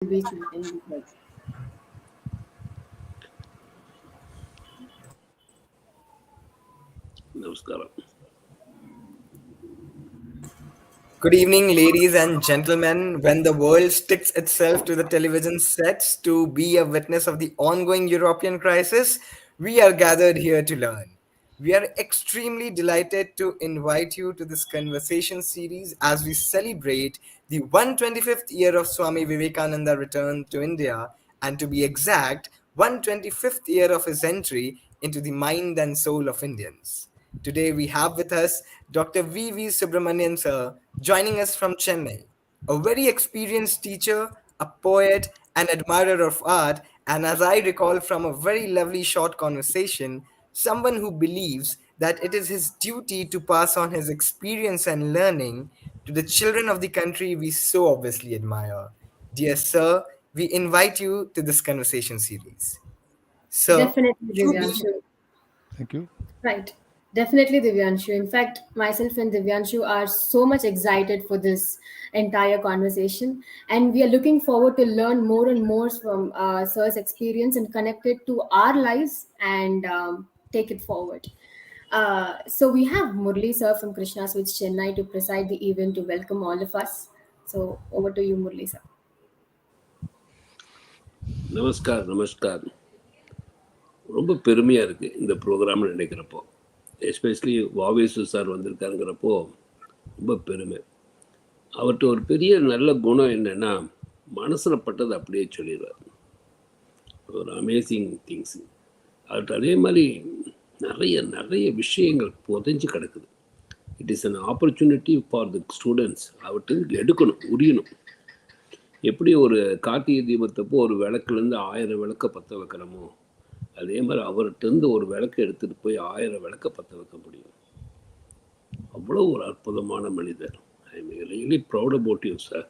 Which we can be like. Namaskaram. Good evening, ladies and gentlemen. When the world sticks itself to the television sets to be a witness of the ongoing European crisis, we are gathered here to learn. We are extremely delighted to invite you to this conversation series as we celebrate the 125th year of Swami Vivekananda return to India, and to be exact, 125th year of his entry into the mind and soul of Indians. Today we have with us Dr. V. Subramanian sir, joining us from Chennai, a very experienced teacher, a poet, an admirer of art, and as I recall from a very lovely short conversation, someone who believes that it is his duty to pass on his experience and learning to the children of the country we so obviously admire. Dear sir, we invite you to this conversation series. Sir, Definitely, you being Divyanshu. Thank you. Right. Definitely, Divyanshu. In fact, myself and Divyanshu are so much excited for this entire conversation, and we are looking forward to learn more and more from Sir's experience and connect it to our lives and take it forward. So we have Murali sir from Krishna Switch Chennai to preside the event to welcome all of us. So over to you, Murali sir. நமஸ்கார் ரொம்ப பெருமையாக இருக்குது இந்த ப்ரோக்ராம்னு நினைக்கிறப்போ, especially வாவேசு sir வந்திருக்காருங்கிறப்போ ரொம்ப பெருமை. அவர்கிட்ட ஒரு பெரிய நல்ல குணம் என்னென்னா, மனசில் பட்டது அப்படியே சொல்லிடுவார். ஒரு அமேசிங் திங்ஸ். அவர்கிட்ட அதே மாதிரி நிறைய விஷயங்கள் புதைஞ்சு கிடக்குது. It is an opportunity for the students. அவர்கிட்ட எடுக்கணும், உரியணும். எப்படி ஒரு கார்த்திகை தீபத்தப்போ ஒரு விளக்குலேருந்து 1000 விளக்க பற்ற வைக்கிறோமோ, அதே மாதிரி அவர்கிட்டருந்து ஒரு விளக்கை எடுத்துகிட்டு போய் 1000 விளக்க பற்ற வைக்க முடியும். அவ்வளோ ஒரு அற்புதமான மனிதர். I am really proud about you sir.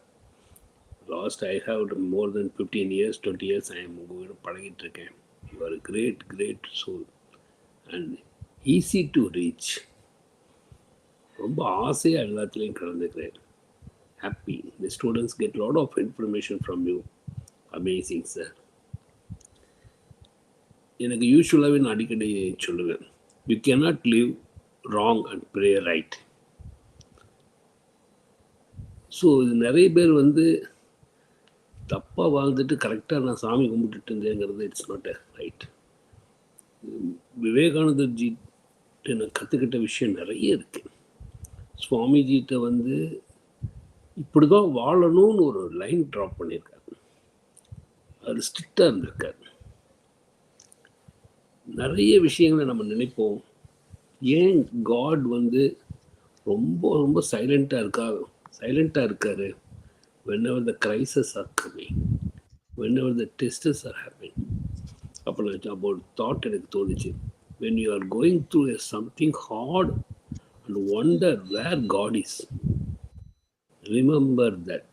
Last I have more than 15 years 20 years I am உங்கள்கிட்ட பழகிட்டு இருக்கேன். You are great soul and easy to reach. ரொம்ப ஆசையாக எல்லாத்துலேயும் கலந்துக்கிறேன். Happy. The students get a lot of information from you. Amazing, sir. எனக்கு யூஸ்வலாகவே நான் அடிக்கடி சொல்லுவேன், you cannot live wrong and pray right. So இது நிறைய பேர் தப்பாக வாழ்ந்துட்டு கரெக்டாக நான் சாமி கும்பிட்டுட்டு இருந்தேங்கிறது இட்ஸ் நாட் எ ரைட். விவேகானந்தர்ஜிட்ட நான் கற்றுக்கிட்ட விஷயம் நிறைய இருக்குது. சுவாமிஜிகிட்ட இப்படி தான் வாழணும்னு ஒரு லைன் ட்ராப் பண்ணியிருக்காரு. அது ஸ்ட்ரிக்டாக இருந்திருக்காரு. நிறைய விஷயங்களை நம்ம நினைப்போம், ஏன் காட் ரொம்ப சைலண்ட்டாக இருக்காரு whenever the crisis are coming, whenever the tests are happening. அப்போ நான் about thought எனக்கு தோணுச்சு, when you are going through something hard and wonder where God is, remember that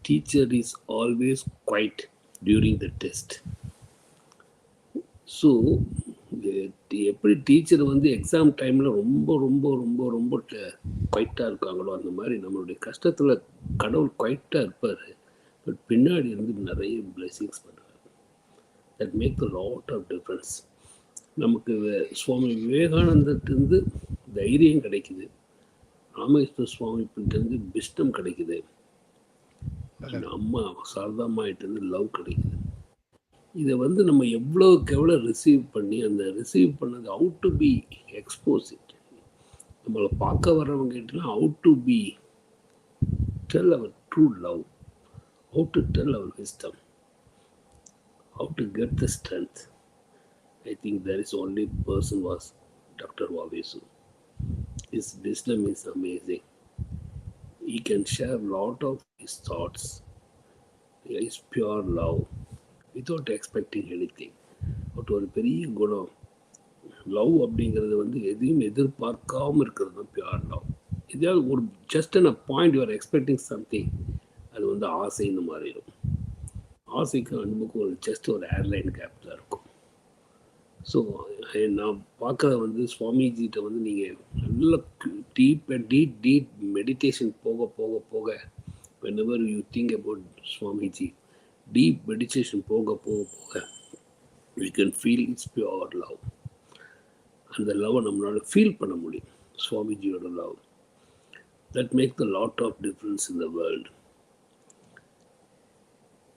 teacher is always quiet during the test. So எப்படி teacher exam டைமில் ரொம்ப ரொம்ப ரொம்ப ரொம்ப குவைட்டாக இருக்காங்களோ, அந்த மாதிரி நம்மளுடைய கஷ்டத்தில் கடவுள் குவைட்டாக இருப்பார். பட் பின்னாடி நிறைய பிளெஸிங்ஸ் பண்ணுவார். That make a lot of difference. நமக்கு சுவாமி விவேகானந்தர்கிட்டருந்து தைரியம் கிடைக்குது, ராமேஸ்வர சுவாமிகிட்டேருந்து விஸ்டம் கிடைக்குது, அம்மா சாரதாம்மாகிட்டேருந்து லவ் கிடைக்குது. இதை நம்ம எவ்வளோக்கு எவ்வளோ ரிசீவ் பண்ணி, அந்த ரிசீவ் பண்ணது how to be expose it. நம்மளை பார்க்க வர்றவங்ககிட்டலாம் how to be tell our true love, how to tell our wisdom, how to get the strength. I think there is only person was doctor Vavesu. His wisdom is amazing. He can share a lot of his thoughts. His pure love without expecting anything. But ஒரு பெரிய குணம் love அப்படிங்கிறது எதையும் எதிர்பார்க்காமல் இருக்கிறது தான் pure love. எதாவது ஒரு just a point you are expecting something, அது ஆசைன்னு மாறிடும். ஆசைக்கும் அன்புக்கும் ஜஸ்ட் ஒரு ஏர்லைன் கேப் தான் இருக்கும். ஸோ நான் பார்க்குற சுவாமிஜிகிட்ட நீங்கள் நல்ல டீப் மெடிடேஷன் போக whenever you think about Swamiji, deep meditation போக போக போக we can feel it's pure love. அந்த லவ்வை நம்மளால ஃபீல் பண்ண முடியும், சுவாமிஜியோட love. That make the lot of difference in the world.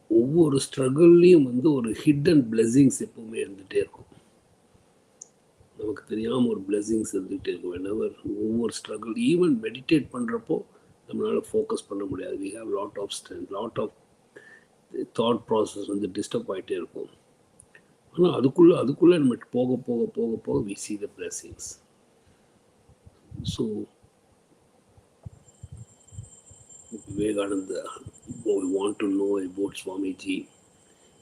ஒவ்வொரு ஸ்ட்ரகிள்லேயும் வந்து ஒரு ஹிடன் பிளெஸிங்ஸ் எப்பவுமே இருந்துகிட்டே இருக்கும். நமக்கு தெரியாமல் ஒரு பிளெஸிங்ஸ் இருந்துகிட்டே இருக்கும். whenever ஒவ்வொரு ஸ்ட்ரகிள், ஈவன் மெடிடேட் பண்ணுறப்போ நம்மளால் ஃபோக்கஸ் பண்ண முடியாது. We have lot of strength, lot of thought process வந்து டிஸ்டர்ப் ஆகிட்டே இருக்கும். ஆனால் அதுக்குள்ளே நம்ம போக போக போக போக we see the blessings. So Vivekananda, we want to know about Swamiji,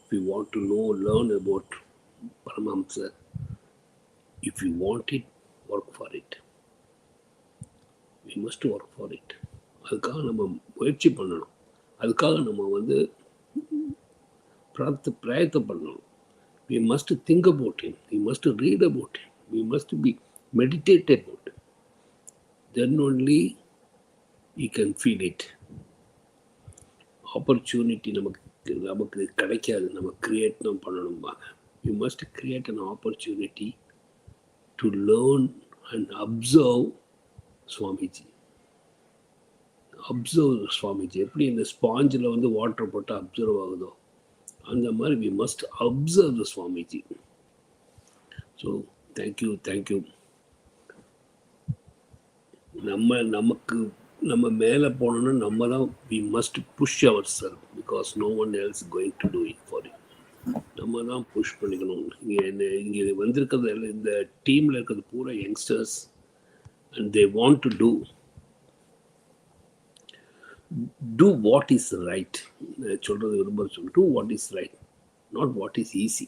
we want to know, learn about Paramahamsa. If you want it, work for it. We must work for it. அதுக்காக நம்ம முயற்சி பண்ணணும். அதுக்காக நம்ம வந்து பிரயத்தனம் பண்ணணும். We must think about him. We must read about him. We must be meditate about him. Then only we can feel it. Opportunity நமக்கு கிடைக்காது. நம்ம கிரியேட் தான் பண்ணணும்பாங்க. We must create an opportunity to learn and observe Swamiji. Observe Swamiji. எப்படி இந்த ஸ்பாஞ்சில் வந்து water போட்டு observe ஆகுதோ அந்த மாதிரி we must observe the Swamiji. So thank you. நம்ம மேலே போனோன்னா நம்ம தான் we must push ourselves because no one else going to do it for you. நம்ம தான் புஷ் பண்ணிக்கணும். இங்கே வந்திருக்கிறது இந்த டீமில் இருக்கிறது பூரா youngsters and they want to do what is right. சொல்கிறது விரும்ப do what is right, not what is easy.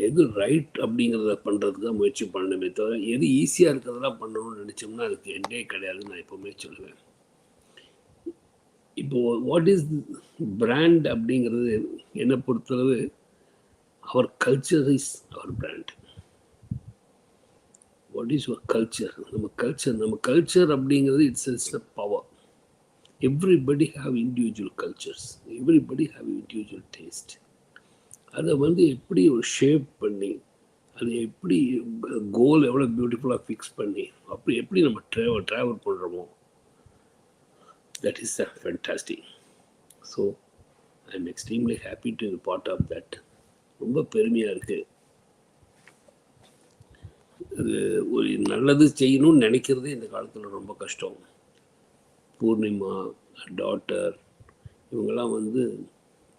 எது ரைட் அப்படிங்கிறத பண்ணுறதுக்கு தான் முயற்சி பண்ணணுமே தவிர எது ஈஸியாக இருக்கிறதெல்லாம் பண்ணணும்னு நினச்சோம்னா அதுக்கு எண்டே கிடையாதுன்னு நான் எப்போவுமே சொல்லுவேன். இப்போது வாட் இஸ் பிராண்ட் அப்படிங்கிறது என்னை பொறுத்தளவு our culture is our brand. What is your culture? நம்ம கல்ச்சர் அப்படிங்கிறது it's a power. Everybody have individual cultures, everybody have individual taste. அதை வந்து எப்படி ஒரு ஷேப் பண்ணி, அதை எப்படி கோல் எவ்வளோ பியூட்டிஃபுல்லாக ஃபிக்ஸ் பண்ணி அப்படி எப்படி நம்ம ட்ராவல் பண்ணுறோமோ, that is fantastic. So I am extremely happy to be part of that. ரொம்ப பெருமையாக இருக்குது. அது ஒரு நல்லது செய்யணும்னு நினைக்கிறதே இந்த காலத்தில் ரொம்ப கஷ்டம். பூர்ணிமா டாட்டர் இவங்கெல்லாம் வந்து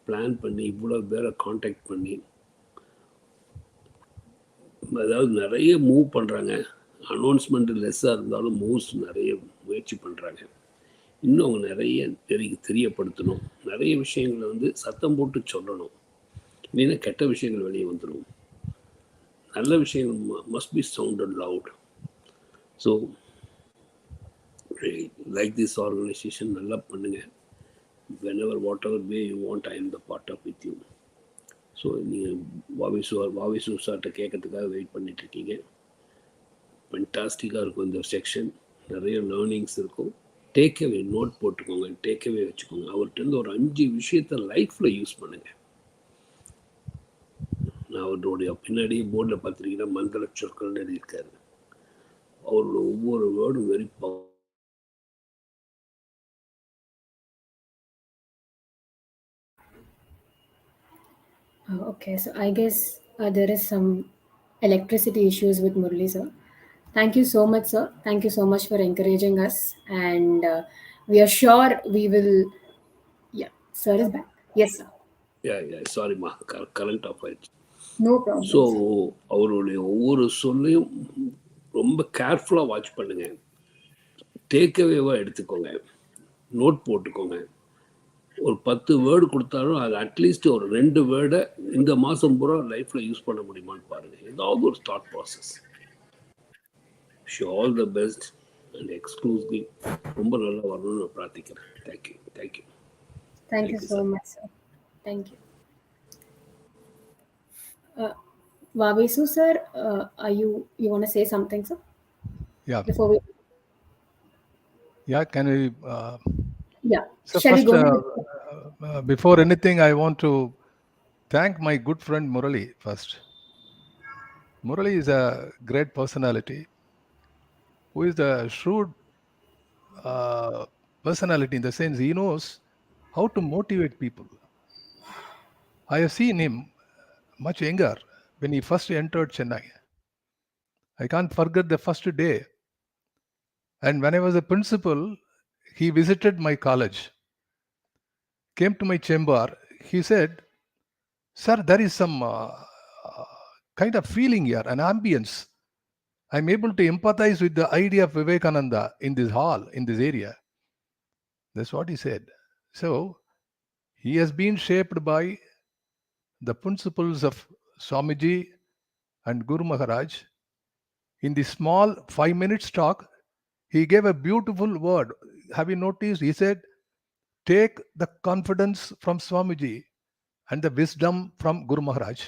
பிளான் பண்ணி இவ்வளோ பேரை காண்டாக்ட் பண்ணி அதாவது நிறைய மூவ் பண்ணுறாங்க. அனௌன்ஸ்மெண்ட்டு லெஸ்ஸாக இருந்தாலும் மூவ்ஸ் நிறைய முயற்சி பண்ணுறாங்க. இன்னும் அவங்க நிறைய தெரியப்படுத்தணும். நிறைய விஷயங்களை வந்து சத்தம் போட்டு சொல்லணும். இல்லைன்னா கெட்ட விஷயங்கள் வெளியே வந்துடும். நல்ல விஷயங்கள் must be sounded loud. So like this organisation நல்லா பண்ணுங்கள். whenever whatever way you want, I am the part of with you. So நீங்கள் வாவிசு சார்கிட்ட கேட்கறதுக்காக வெயிட் பண்ணிகிட்ருக்கீங்க. ஃபென்டாஸ்டிக்காக இருக்கும் இந்த செக்ஷன். நிறைய லேர்னிங்ஸ் இருக்கும். டேக்அவே நோட் போட்டுக்கோங்க, டேக்அவே வச்சுக்கோங்க. அவர்கிட்ட ஒரு 5 விஷயத்தை லைஃப்பில் யூஸ் பண்ணுங்கள். நான் அவருடைய பின்னாடியே போர்டில் பார்த்துருக்கீங்கன்னா மந்திர சொற்கள்னு எழுதியிருக்காரு. அவரோட ஒவ்வொரு வேர்டும் very power. Okay, so I guess there is some electricity issues with Murali sir. Thank you so much, sir. Thank you so much for encouraging us, and we are sure we will. Yeah, sir is back. Yes, sir. Yeah, sorry, current off ஆயிடுச்சு. No problem. So அவருடைய ஒவ்வொரு சொல்லையும் ரொம்ப கேர்ஃபுல்லாக watch பண்ணுங்க. டேக்அவேவாக எடுத்துக்கோங்க, note போட்டுக்கோங்க. ஒரு 10 வேர்டு கொடுத்தாலும் அது அட்லீஸ்ட் ஒரு 2 வேர்டை இந்த மாதம் பூரா லைஃப்பில் யூஸ் பண்ண முடியுமான்னு பாருங்கள். ஏதாவது ஒரு thought process. All the best and exclusively ரொம்ப நல்லா வரணும்னு நான் பிரார்த்திக்கிறேன். Thank you. Thank you so much, sir. Thank you. Vavesu sir, you want to say something, sir? Yeah. Before we. Yeah, can we? Yeah. So Shall we first, go ahead? Before anything, I want to thank my good friend Murali first. Murali is a great personality who is a shrewd uh, personality in the sense he knows how to motivate people. I have seen him much younger when he first entered Chennai. I can't forget the first day. And when I was a principal, he visited my college, came to my chamber. He said, "Sir, there is some kind of feeling here, an ambience. I'm able to empathize with the idea of Vivekananda in this hall, in this area." That's what he said. So he has been shaped by the principles of Swamiji and Guru Maharaj. In the small 5 minutes talk, he gave a beautiful word. Have you noticed? He said, take the confidence from Swamiji and the wisdom from Guru Maharaj.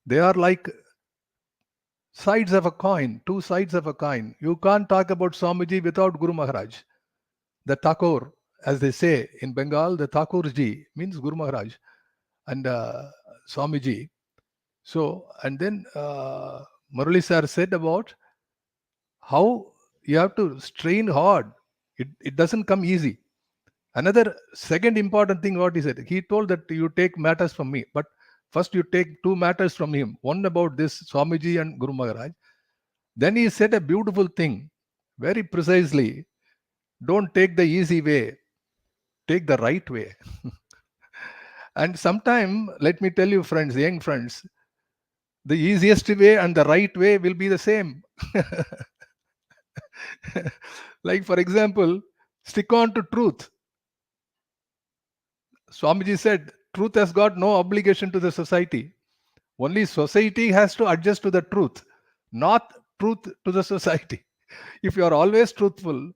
They are like sides of a coin, two sides of a coin. You can't talk about Swamiji without Guru Maharaj. The Thakur, as they say in Bengal, the Thakurji means Guru Maharaj and Swamiji. So, and then Murali sir said about how you have to strain hard. It doesn't come easy. Another second important thing what he said, he told that you take matters from me, but first you take two matters from him. One about this Swamiji and Guru Maharaj. Then he said a beautiful thing, very precisely. Don't take the easy way, take the right way. And sometime, let me tell you, friends, young friends, the easiest way and the right way will be the same. Like, for example, stick on to truth. Swamiji said, truth has got no obligation to the society. Only society has to adjust to the truth, not truth to the society. If you are always truthful,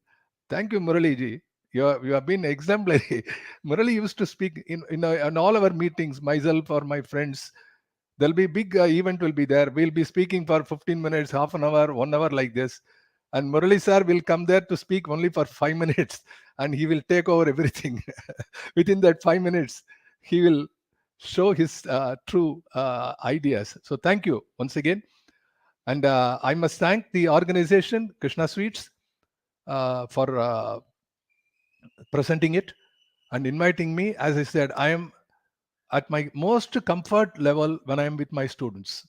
thank you, Murali ji. You have been exemplary. Murali used to speak in all our meetings, myself or my friends. There'll be big event will be there. We'll be speaking for 15 minutes, half an hour, 1 hour like this. And Murali sir will come there to speak only for 5 minutes and he will take over everything. Within that 5 minutes, he will show his true ideas. So thank you once again. And I must thank the organization, Krishna Sweets, for presenting it and inviting me. As I said, I am at my most comfort level when I am with my students.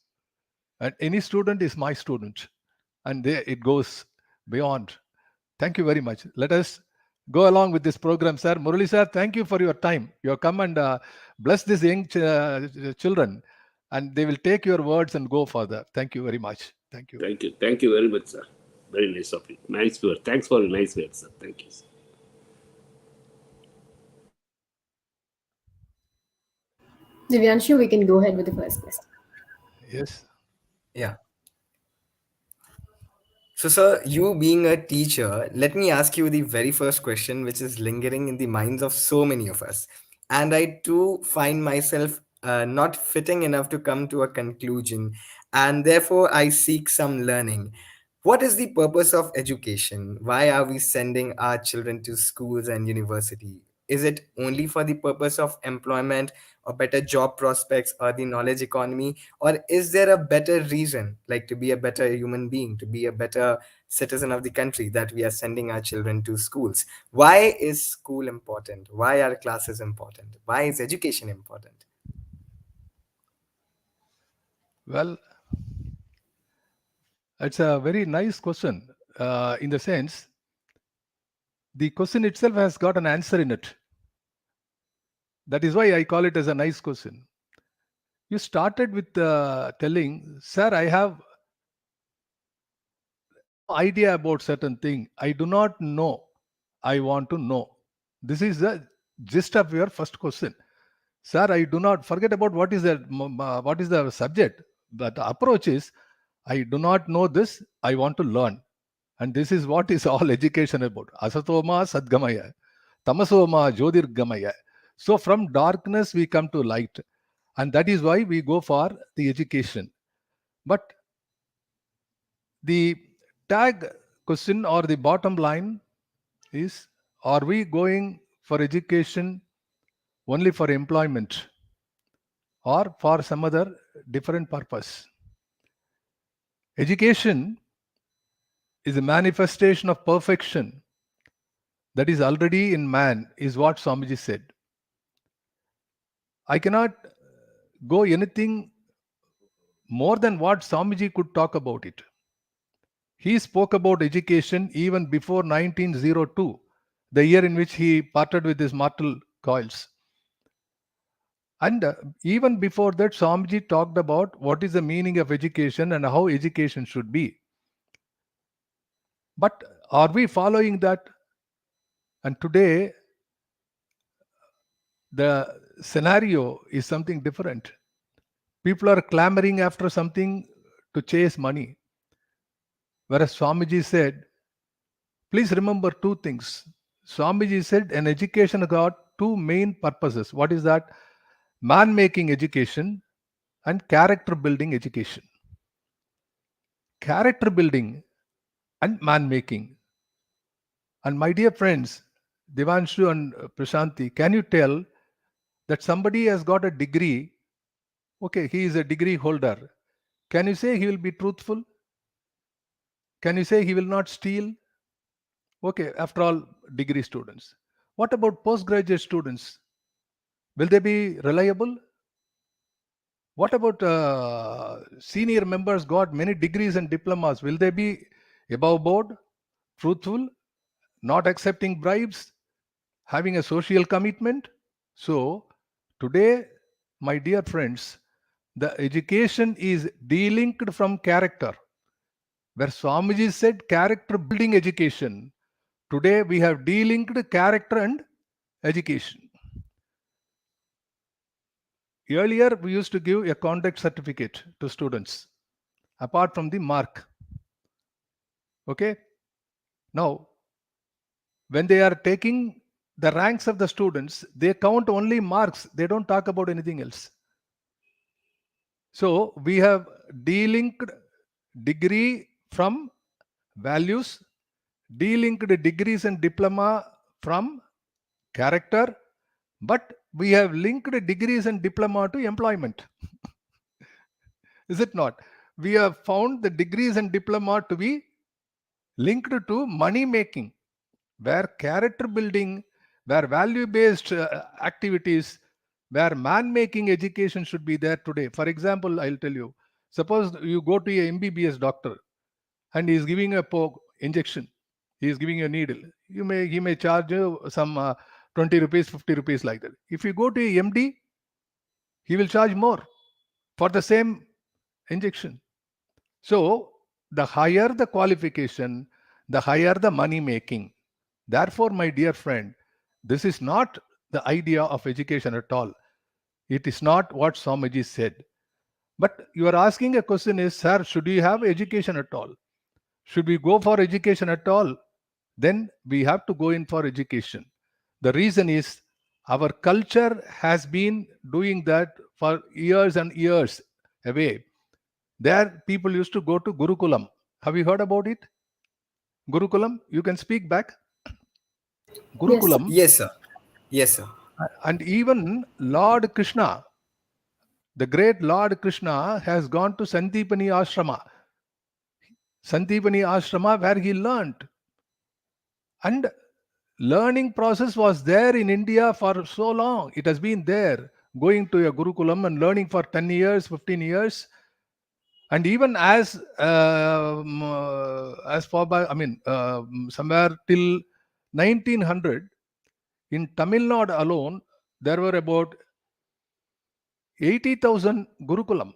And any student is my student. And there it goes beyond. Thank you very much. Let us go along with this program, sir. Murali sir, thank you for your time. You have come and bless these young children, and they will take your words and go further. Thank you very much. Thank you. Thank you. Thank you very much, sir. Very nice of you. Nice word. Thanks for your nice words, sir. Thank you, sir. Divyanshu, we can go ahead with the first question. Yes. Yeah. So, sir, you being a teacher, let me ask you the very first question, which is lingering in the minds of so many of us. And I too find myself not fitting enough to come to a conclusion. And therefore, I seek some learning. What is the purpose of education? Why are we sending our children to schools and university? Is it only for the purpose of employment or better job prospects or the knowledge economy? Or is there a better reason, like to be a better human being, to be a better citizen of the country, that we are sending our children to schools? Why is school important? Why are classes important? Why is education important? Well, it's a very nice question in the sense the question itself has got an answer in it. That is why I call it as a nice question. You started with telling, sir, I have no idea about certain thing. I do not know. I want to know. This is the gist of your first question. Sir, I do not forget about what is the subject. But the approach is, I do not know this. I want to learn. And this is what is all education about. Asatoma sadgamaya, tamasoma jyotirgamaya. So from darkness we come to light. And that is why we go for the education. But the tag question or the bottom line is, are we going for education only for employment or for some other different purpose. Education is a manifestation of perfection that is already in man, is what Swamiji said. I cannot go anything more than what Swamiji could talk about it. He spoke about education even before 1902, the year in which he parted with his mortal coils. And even before that, Swamiji talked about what is the meaning of education and how education should be. But are we following that? And today, the scenario is something different. People are clamoring after something to chase money. Whereas Swamiji said, please remember two things. Swamiji said an education got two main purposes. What is that? Man-making education and character-building education. Character building and man-making. And my dear friends, Devanshu and Prashanti, can you tell that somebody has got a degree? Okay, he is a degree holder. Can you say he will be truthful? Can you say he will not steal? Okay, after all, degree students. What about postgraduate students? Will they be reliable? What about senior members got many degrees and diplomas? Will they be above board, truthful, not accepting bribes, having a social commitment? So today, my dear friends, the education is delinked from character. Where Swamiji said character building education, today we have delinked character and education. Earlier, we used to give a conduct certificate to students, apart from the mark. Okay? Now, when they are taking the ranks of the students, they count only marks. They don't talk about anything else. So, we have delinked degree from values, delinked degrees and diploma from character, but we have linked degrees and diploma to employment. Is it not? We have found the degrees and diploma to be linked to money making, where character building, where value based activities, where man making education should be there today. For example, I'll tell you, suppose you go to a MBBS doctor and he is giving a injection, he is giving a needle. He may charge you some 20 rupees, 50 rupees like that. If you go to a MD, he will charge more for the same injection. So the higher the qualification, the higher the money making. Therefore, my dear friend, this is not the idea of education at all. It is not what Swamiji said. But you are asking a question is, sir, should we have education at all? Should we go for education at all? Then we have to go in for education. The reason is our culture has been doing that for years and years away. There people used to go to Gurukulam. Have you heard about it? Gurukulam, you can speak back. Yes. Gurukulam. Yes, sir. Yes, sir. And even Lord Krishna, the great Lord Krishna, has gone to Sandipani Ashrama. Sandipani Ashrama, where he learnt. And learning process was there in India for so long. It has been there, going to a Gurukulam and learning for 10 years, 15 years. And even as far back, somewhere till 1900, in Tamil Nadu alone, there were about 80,000 Gurukulam.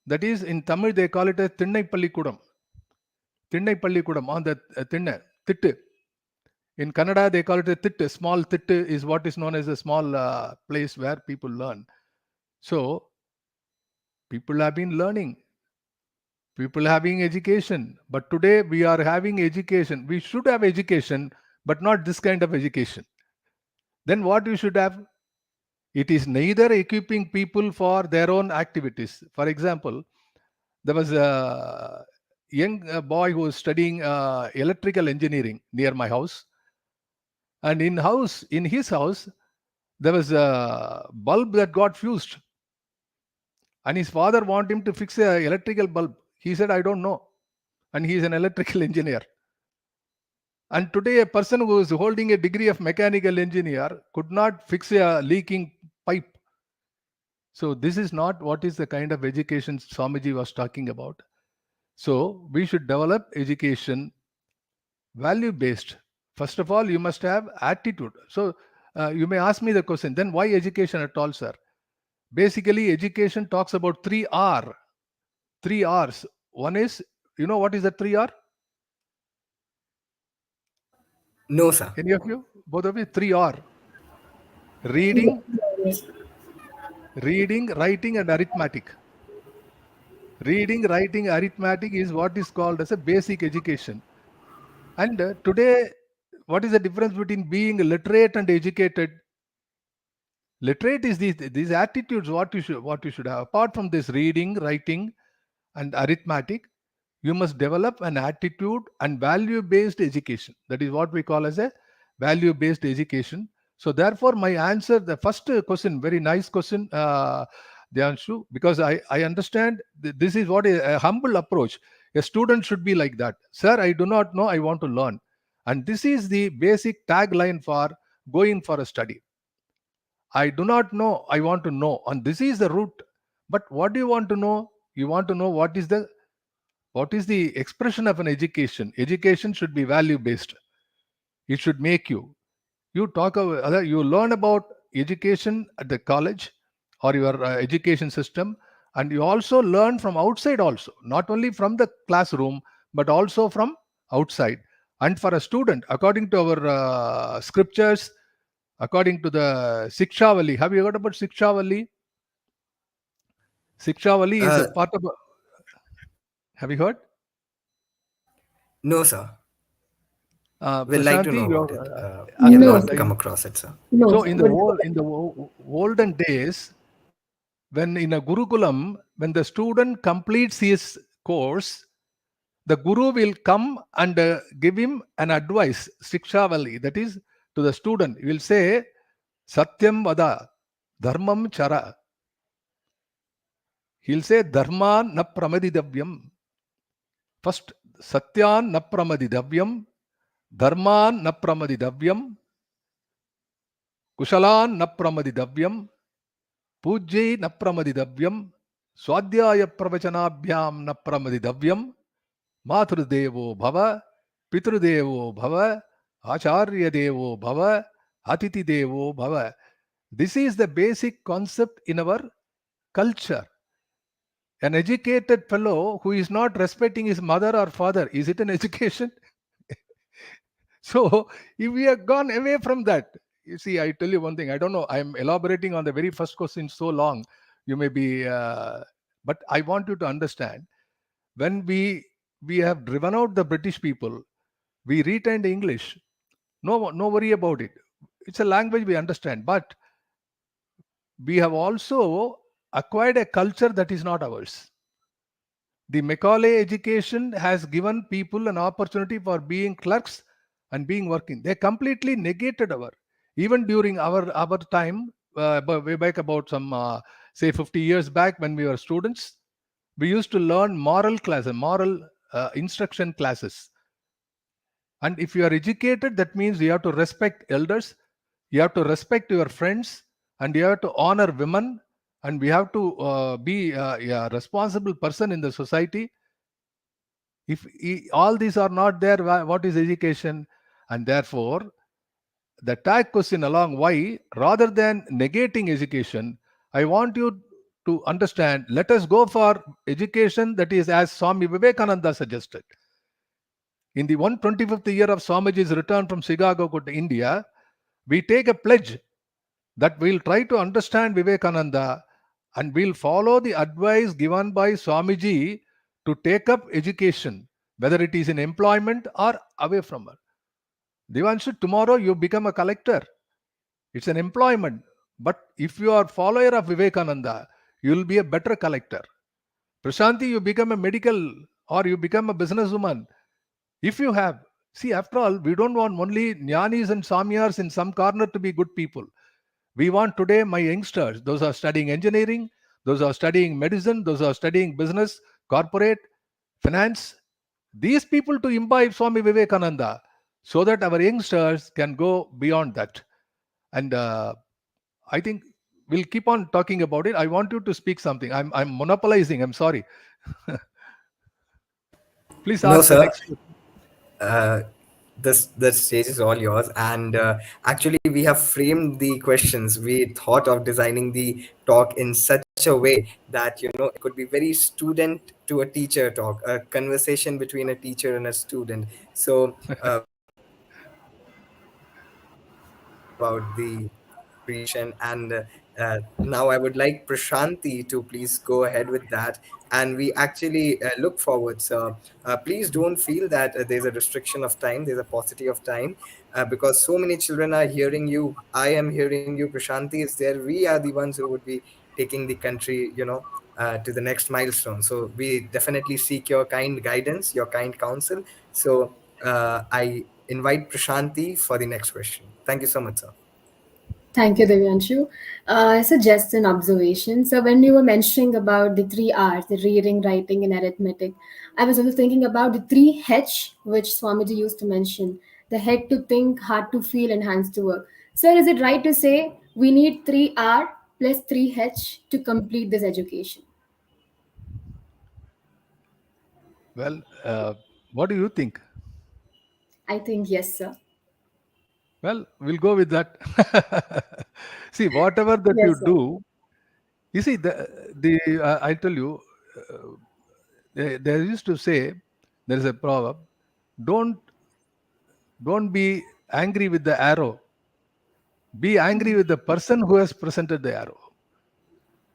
That is, in Tamil, they call it a Thinnai Pallikudam. Thinnai Pallikudam, on the Thinna, Thittu. In Kannada, they call it a Thittu. Small Thittu is what is known as a small place where people learn. So, people have been learning. People having education. But today, we are having education. We should have education, but not this kind of education. Then what we should have? It is neither equipping people for their own activities. For example, there was a young boy who was studying electrical engineering near my house. And in his house, There was a bulb that got fused, and his father wanted him to fix an electrical bulb. He said, I don't know. And he is an electrical engineer. And today, a person who is holding a degree of mechanical engineer could not fix a leaking pipe. So this is not what is the kind of education Swamiji was talking about. So we should develop education value based. First of all, you must have attitude. So you may ask me the question, then why education at all, sir? Basically, education talks about 3R. 3 R's. One is, you know what is the 3R? No, sir. Any of you? Both of you? 3R. Reading, Yes. writing, and arithmetic. Reading, writing, arithmetic is what is called as a basic education. And today, what is the difference between being literate and educated? Literate is these attitudes, what you should have. Apart from this reading, writing, and arithmetic, you must develop an attitude and value-based education. That is what we call as a value-based education. So therefore, my answer, the first question, very nice question, Dhyanshu, because I understand this is what a humble approach. A student should be like that. Sir, I do not know, I want to learn. And this is the basic tagline for going for a study. I do not know, I want to know. And this is the root. But what do you want to know? You want to know what is the expression of an education. Education should be value based. It should make you learn about education at the college or your education system, and you also learn from outside also, not only from the classroom but also from outside. And for a student, according to our scriptures, according to the Sikshavali, have you heard about Sikshavali? Sikshavali is a part of have you heard? No, sir. We'd like to Prashanti, know you about have, it. We have No, not sir. come across it, sir. No. so in the But olden days, when in a Gurukulam, when the student completes his course, the Guru will come and give him an advice, Sikshavali, that is to the student. He will say, Satyam Vada, Dharmam Chara. He'll say, Dharma na pramadidavyam. First, Satyan na pramadidavyam, Dharman na pramadidavyam, Kushalan na pramadidavyam, Pujyai na pramadidavyam, Swadhyaya pravachanabhyam na pramadidavyam, Matrudevo bhava, Pitrudevo bhava, Acharya devo bhava, Atiti devo bhava. This is the basic concept in our culture. An educated fellow who is not respecting his mother or father, is it an education? So if we have gone away from that, you see, I tell you one thing, I don't know, I'm elaborating on the very first question so long, you may be, but I want you to understand, when we have driven out the British people, we retained English. No worry about it. It's a language we understand, but we have also acquired a culture that is not ours. The Macaulay education has given people an opportunity for being clerks and being working. They completely negated even during our time, way back about some, say 50 years back when we were students, we used to learn moral instruction classes. And if you are educated, that means you have to respect elders, you have to respect your friends, and you have to honor women, and we have to be a responsible person in the society. If all these are not there, what is education? And therefore, the tag question along why, rather than negating education, I want you to understand, let us go for education that is as Swami Vivekananda suggested. In the 125th year of Swamiji's return from Chicago to India, we take a pledge that we'll try to understand Vivekananda and we'll follow the advice given by Swamiji to take up education, whether it is in employment or away from her. Devanshu, tomorrow you become a collector. It's an employment. But if you are follower of Vivekananda, you will be a better collector. Prashanti, you become a medical or you become a businesswoman. If you have, see, after all, we don't want only jnanis and samyars in some corner to be good people. We want today my youngsters, those are studying engineering, those are studying medicine, those are studying business, corporate, finance, these people to imbibe Swami Vivekananda so that our youngsters can go beyond that. And I think we'll keep on talking about it. I want you to speak something. I'm monopolizing. I'm sorry. Please No, ask the sir. next question. Uh, the stage is all yours. And actually, we have framed the questions. We thought of designing the talk in such a way that it could be very student to a teacher talk, a conversation between a teacher and a student. So we have about the appreciation. And now I would like Prashanti to please go ahead with that. And we actually look forward. So please don't feel that there's a restriction of time, there's a paucity of time, because so many children are hearing you. I am hearing you. Prashanti is there. We are the ones who would be taking the country, to the next milestone. So we definitely seek your kind guidance, your kind counsel. So I invite Prashanti for the next question. Thank you so much, sir. Thank you, Divyanshu. So just an observation. So when you were mentioning about the three R's, the reading, writing, and arithmetic, I was also thinking about the three H, which Swamiji used to mention: the head to think, heart to feel, and hands to work. Sir, is it right to say we need three R plus three H to complete this education? Well, what do you think? I think yes, sir. Well, we'll go with that. See, whatever that you Yes, sir. do, you see, I tell you, uh, they used to say, there is a proverb, don't don't be angry with the arrow, be angry with the person who has presented the arrow.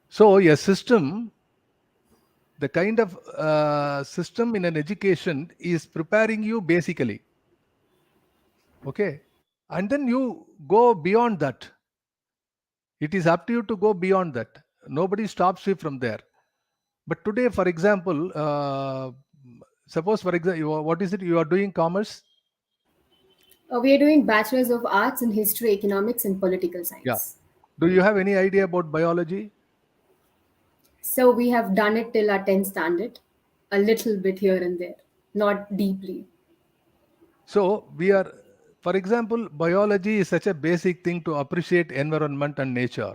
So a system, the kind of system in an education is preparing you basically, okay, and then you go beyond that. It is up to you to go beyond that. Nobody stops you from there. But today, for example, suppose, for example, what is it you are doing? Commerce? We are doing Bachelors of Arts in History, Economics, and Political Yeah. Science. Do you have any idea about biology? So we have done it till our 10th standard, a little bit here and there, not deeply. So we are, for example, biology is such a basic thing to appreciate environment and nature.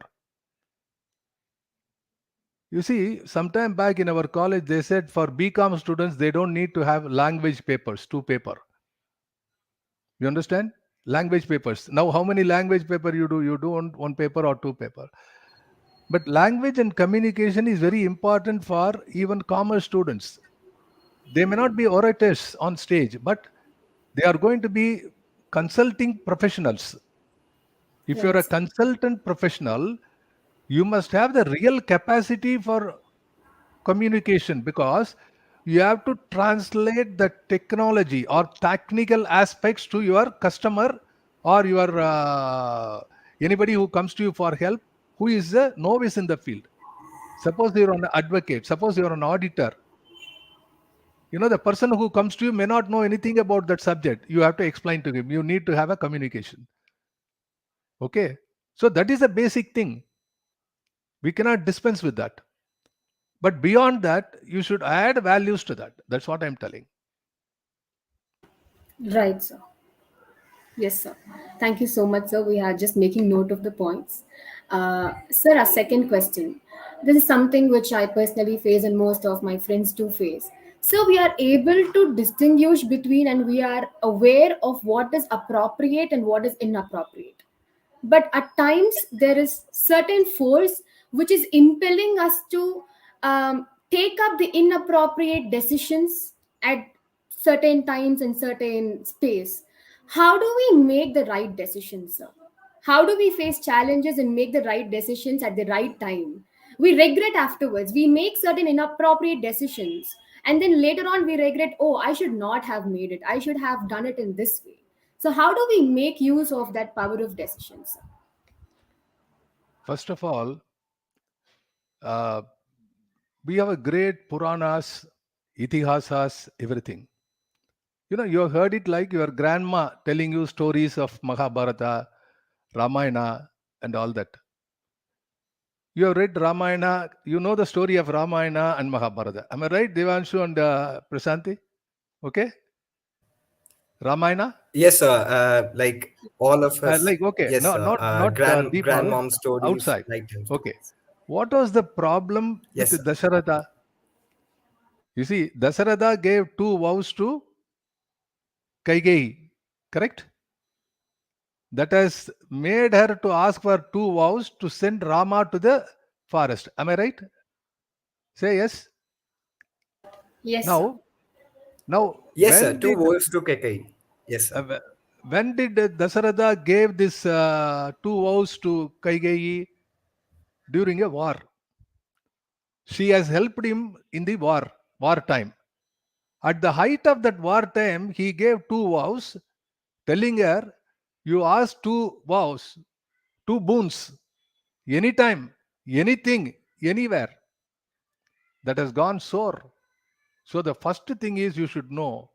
You see, sometime back in our college, they said for BCom students, they don't need to have language papers, two paper. You understand? Language papers. Now, how many language paper you do? You do one paper or two paper. But language and communication is very important for even commerce students. They may not be orators on stage, but they are going to be consulting professionals. If you're a Right. consultant professional, you must have the real capacity for communication, because you have to translate the technology or technical aspects to your customer or your anybody who comes to you for help, who is a novice in the field. Suppose you're an advocate, suppose you're an auditor, the person who comes to you may not know anything about that subject. You have to explain to him. You need to have a communication. Okay, so that is a basic thing. We cannot dispense with that. But beyond that, you should add values to that. That's what I'm telling. Right, sir. Yes, sir. Thank you so much, sir. We are just making note of the points. Sir, a second question. This is something which I personally face and most of my friends do face. So we are able to distinguish between and we are aware of what is appropriate and what is inappropriate. But at times there is certain force which is impelling us to take up the inappropriate decisions at certain times and certain space. How do we make the right decisions, sir? How do we face challenges and make the right decisions at the right time? We regret afterwards. We make certain inappropriate decisions, and then later on we regret, oh, I should not have made it. I should have done it in this way. So, how do we make use of that power of decisions? First of all, uh, we have a great Puranas, Itihasas, everything. You heard it like your grandma telling you stories of Mahabharata, Ramayana. and all that. You have read Ramayana, you know the story of Ramayana and Mahabharata. Am I right, Devanshu and Prasanti? Okay? Ramayana? Yes, sir. Like all of us. Like, okay, Yes, no, sir. not deep knowledge, Grandmom stories, outside. like them Okay. stories. What was the problem with Yes, sir. Dasharatha? You see, Dasharatha gave 2 vows to Kaigeyi, correct? That has made her to ask for 2 vows to send Rama to the forest. Am I right? Say yes. Yes, sir. Now, now, Yes, sir. Two wolves to Kekai. Yes, sir. uh, when did Dasharatha gave this 2 vows to Kaigeyi? During a war. She has helped him in the war time. At the height of that war time, he gave 2 vows, telling her, "You ask 2 vows, 2 boons, anytime, anything, anywhere." That has gone sore. So the first thing is you should know,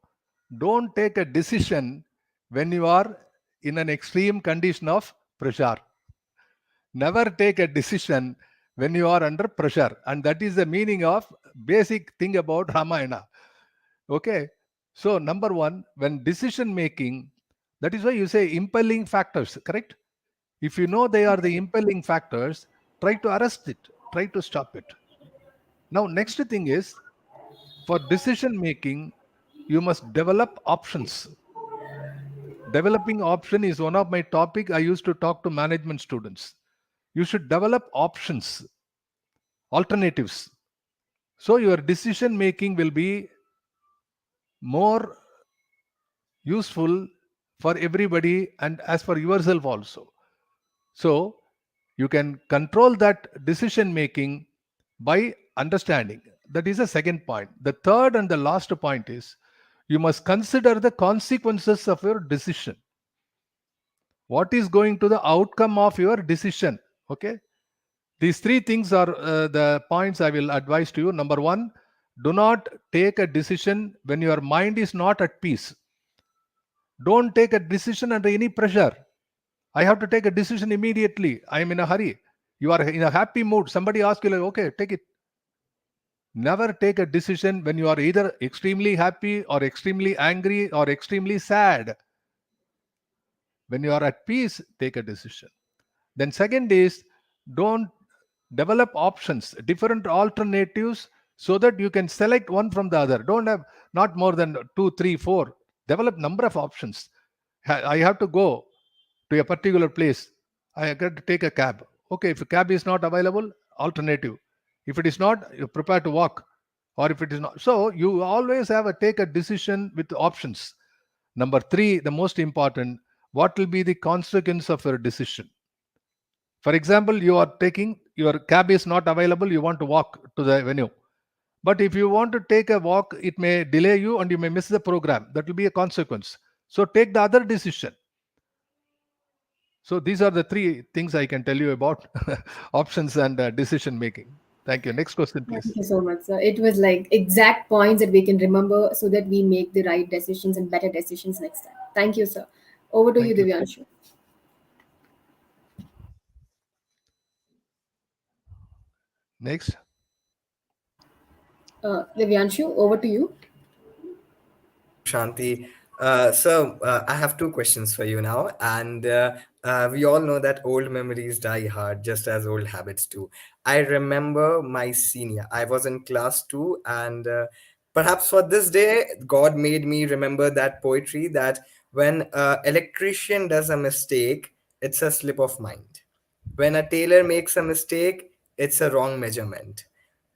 don't take a decision when you are in an extreme condition of pressure. Never take a decision when you are under pressure. And that is the meaning of basic thing about Ramayana. Okay. So number one, when decision making, that is why you say impelling factors, correct? If you know they are the impelling factors, try to arrest it, try to stop it. Now, next thing is, for decision making, you must develop options. Developing option is one of my topic I used to talk to management students. You should develop options, alternatives. So your decision making will be more useful for everybody and as for yourself also. So you can control that decision making by understanding. That is the second point. The third and the last point is you must consider the consequences of your decision. What is going to the outcome of your decision? Okay. These 3 things are the points I will advise to you. Number one, do not take a decision when your mind is not at peace. Don't take a decision under any pressure. I have to take a decision immediately. I am in a hurry. You are in a happy mood. Somebody asks you, like, okay, take it. Never take a decision when you are either extremely happy or extremely angry or extremely sad. When you are at peace, take a decision. Then, second is, don't develop options, different alternatives, so that you can select one from the other. Don't have not more than 2, 3, 4. Develop number of options. I have to go to a particular place. I got to take a cab. Okay, if a cab is not available, alternative. If it is not, you prepare to walk. Or if it is not, so you always have to take a decision with options. Number 3, the most important, what will be the consequence of your decision? For example, you are taking your cab is not available, you want to walk to the venue. But if you want to take a walk, it may delay you and you may miss the program. That will be a consequence. So take the other decision. So these are the 3 things I can tell you about options and decision making. Thank you. Next question, Thank please. you so much, sir. It was like exact points that we can remember so that we make the right decisions and better decisions next time. Thank you, sir. Over to you, Thank you. Divyanshu. Next. Divyanshu, over to you. Thank you, Shanti. I have 2 questions for you now. And we all know that old memories die hard, just as old habits do. I remember my senior. I was in class 2, and perhaps for this day, God made me remember that poetry that when an electrician does a mistake, it's a slip of mind. When a tailor makes a mistake, it's a wrong measurement.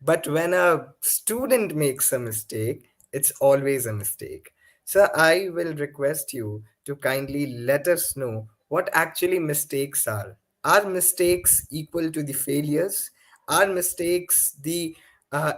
But when a student makes a mistake, it's always a mistake. So I will request you to kindly let us know what actually mistakes are. Are mistakes equal to the failures? Are mistakes the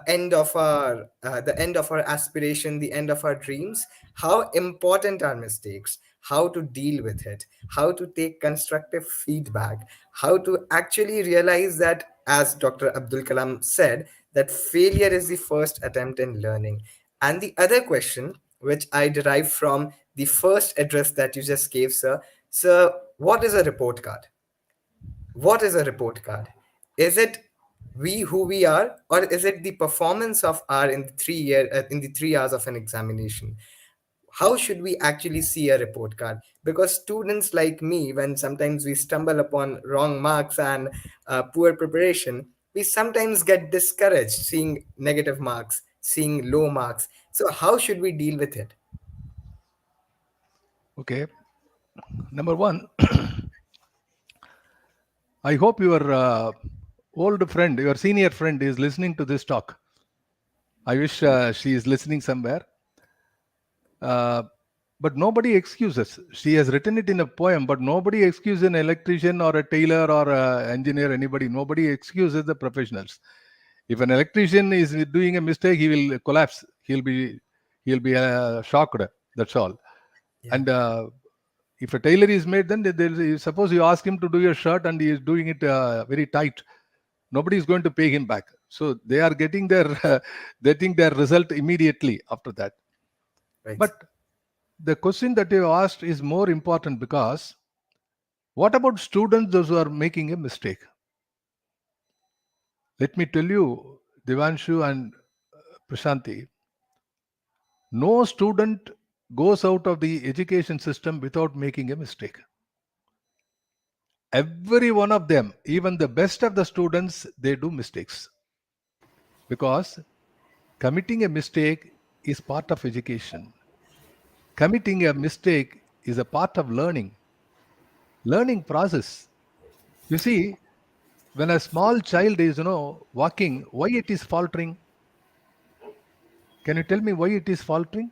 end of our aspiration, the end of our dreams? How important are mistakes? How to deal with it? How to take constructive feedback? How to actually realize that, as Dr. Abdul Kalam said, that failure is the first attempt in learning. And the other question, which I derived from the first address that you just gave, sir, what is a report card? What is a report card? Is it we who we are, or is it the performance of our in the 3 hours of an examination? How should we actually see a report card? Because students like me, when sometimes we stumble upon wrong marks and poor preparation, we sometimes get discouraged seeing negative marks, seeing low marks. So how should we deal with it? Okay. Number one, I hope your old friend, your senior friend, is listening to this talk. I wish she is listening somewhere. Uh, but nobody excuses. She has written it in a poem, but nobody excuses an electrician or a tailor or an engineer, anybody. Nobody excuses the professionals. If an electrician is doing a mistake, he will collapse. He'll be shocked. That's all. Yeah. And if a tailor is made, then suppose you ask him to do your shirt and he is doing it very tight, nobody is going to pay him back. So they are getting their result immediately after that. Right. But the question that you asked is more important, because what about students, those who are making a mistake? Let me tell you, Devanshu and Prashanti, no student goes out of the education system without making a mistake. Every one of them, even the best of the students, they do mistakes. Because committing a mistake is part of education. Committing a mistake is a part of learning process. You see, when a small child is, walking, why it is faltering? Can you tell me why it is faltering?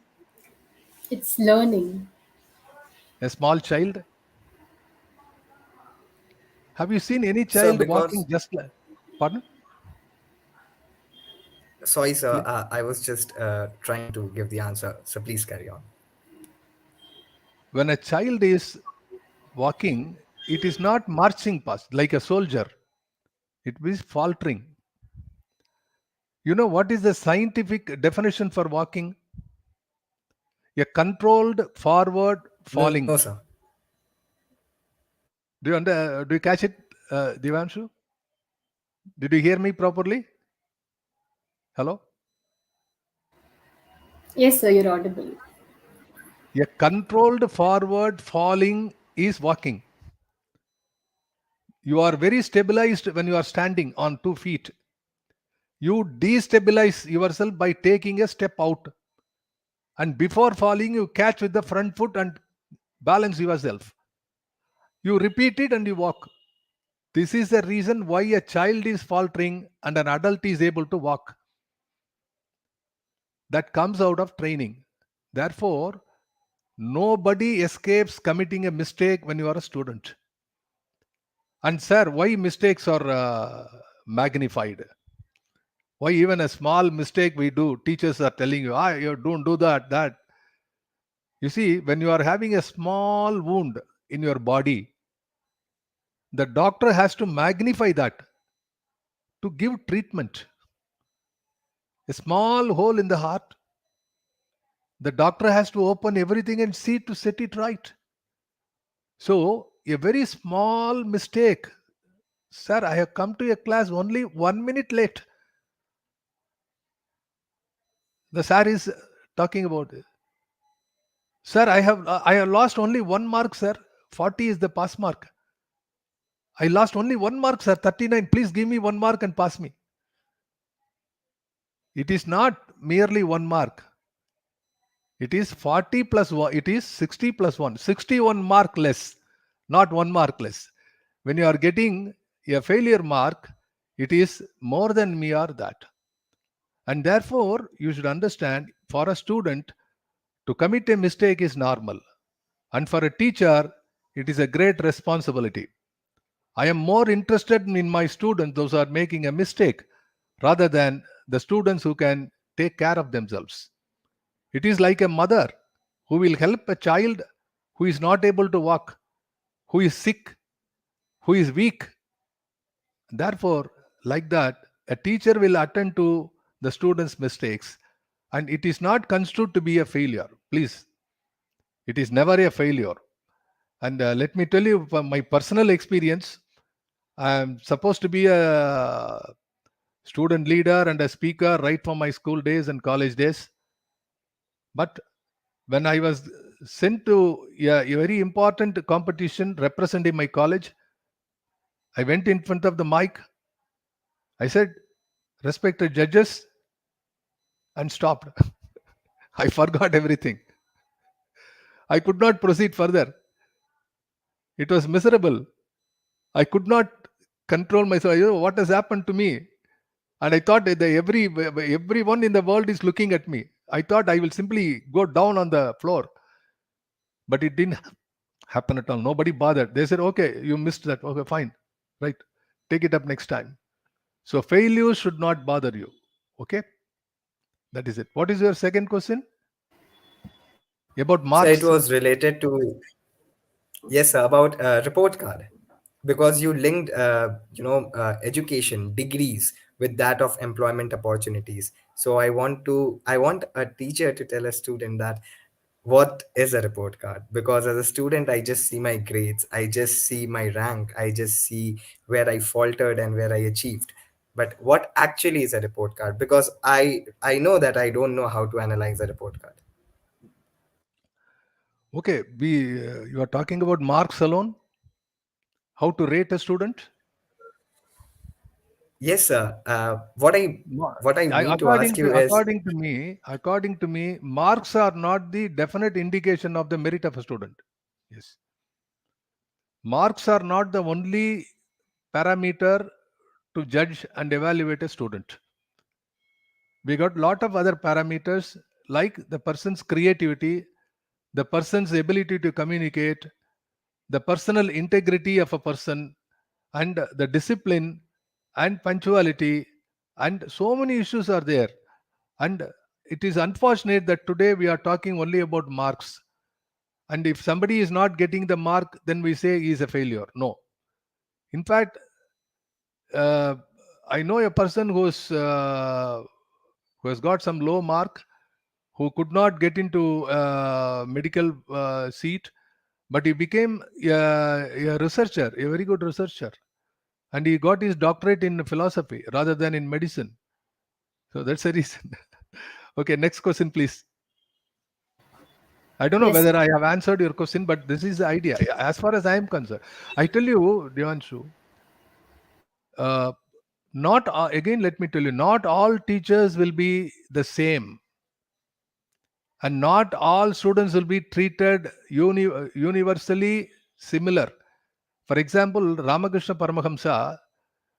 It's learning. A small child. Have you seen any So child walking because, just like? Pardon? sorry, sir, Yeah. I was just trying to give the answer. So please carry on. When a child is walking, it is not marching past like a soldier. It is faltering. You know what is the scientific definition for walking? A controlled forward No, falling. sir. Do you catch it, Devanshu? Did you hear me properly? Hello? Yes, sir, you're audible. A controlled forward falling is walking. You are very stabilized when you are standing on 2 feet. You destabilize yourself by taking a step out. And before falling, you catch with the front foot and balance yourself. You repeat it and you walk. This is the reason why a child is faltering and an adult is able to walk. That comes out of training. Therefore, nobody escapes committing a mistake when you are a student. And sir, why mistakes are magnified? Why even a small mistake we do, teachers are telling you, you don't do that. You see, when you are having a small wound in your body, the doctor has to magnify that to give treatment. A small hole in the heart, the doctor has to open everything and see to set it right. So, a very small mistake, sir, I have come to your class only 1 minute late. The sir is talking about it. Sir, I have lost only 1 mark, sir. 40 is the pass mark. I lost only 1 mark, sir. 39. Please give me 1 mark and pass me. It is not merely 1 mark. It is 40 plus 1. It is 60 plus 1. 61 mark less, not 1 mark less. When you are getting a failure mark, it is more than mere that. And therefore, you should understand, for a student, to commit a mistake is normal. And for a teacher, it is a great responsibility. I am more interested in my students, those who are making a mistake, rather than the students who can take care of themselves. It is like a mother who will help a child who is not able to walk, who is sick, who is weak. Therefore, like that, a teacher will attend to the student's mistakes, and it is not construed to be a failure. Please, it is never a failure. And let me tell you from my personal experience, I'm supposed to be a student leader and a speaker right from my school days and college days. But when I was sent to a very important competition representing my college, I went in front of the mic. I said, respected judges, and stopped. I forgot everything. I could not proceed further. It was miserable. I could not control myself. What has happened to me? And I thought that everyone in the world is looking at me. I thought I will simply go down on the floor. But it didn't happen at all. Nobody bothered. They said, okay, you missed that. Okay, fine. Right. Take it up next time. So failure should not bother you. Okay. That is it. What is your second question? About So it marks. was related to, yes, sir, about report card, because you linked education degrees with that of employment opportunities. So I want a teacher to tell a student that what is a report card, because as a student I just see my grades, I just see my rank, I just see where I faltered and where I achieved. But what actually is a report card? Because I know that I don't know how to analyze a report card. Okay. You are talking about marks alone? How to rate a student? Yes, sir. What I mean to ask you is, According to me, marks are not the definite indication of the merit of a student. Yes. Marks are not the only parameter to judge and evaluate a student. We got lot of other parameters like the person's creativity, the person's ability to communicate, the personal integrity of a person, and the discipline and punctuality, and so many issues are there. And it is unfortunate that today we are talking only about marks. And if somebody is not getting the mark, then we say he is a failure. No. In fact, I know a person who has got some low mark, who could not get into medical seat, but he became a researcher, a very good researcher, and he got his doctorate in philosophy rather than in medicine. So that's the reason. Okay, next question, please. I don't know Yes. whether I have answered your question, but this is the idea. As far as I am concerned, I tell you, Devanshu, not again. Let me tell you, not all teachers will be the same, and not all students will be treated universally similar. For example, Ramakrishna Paramahamsa.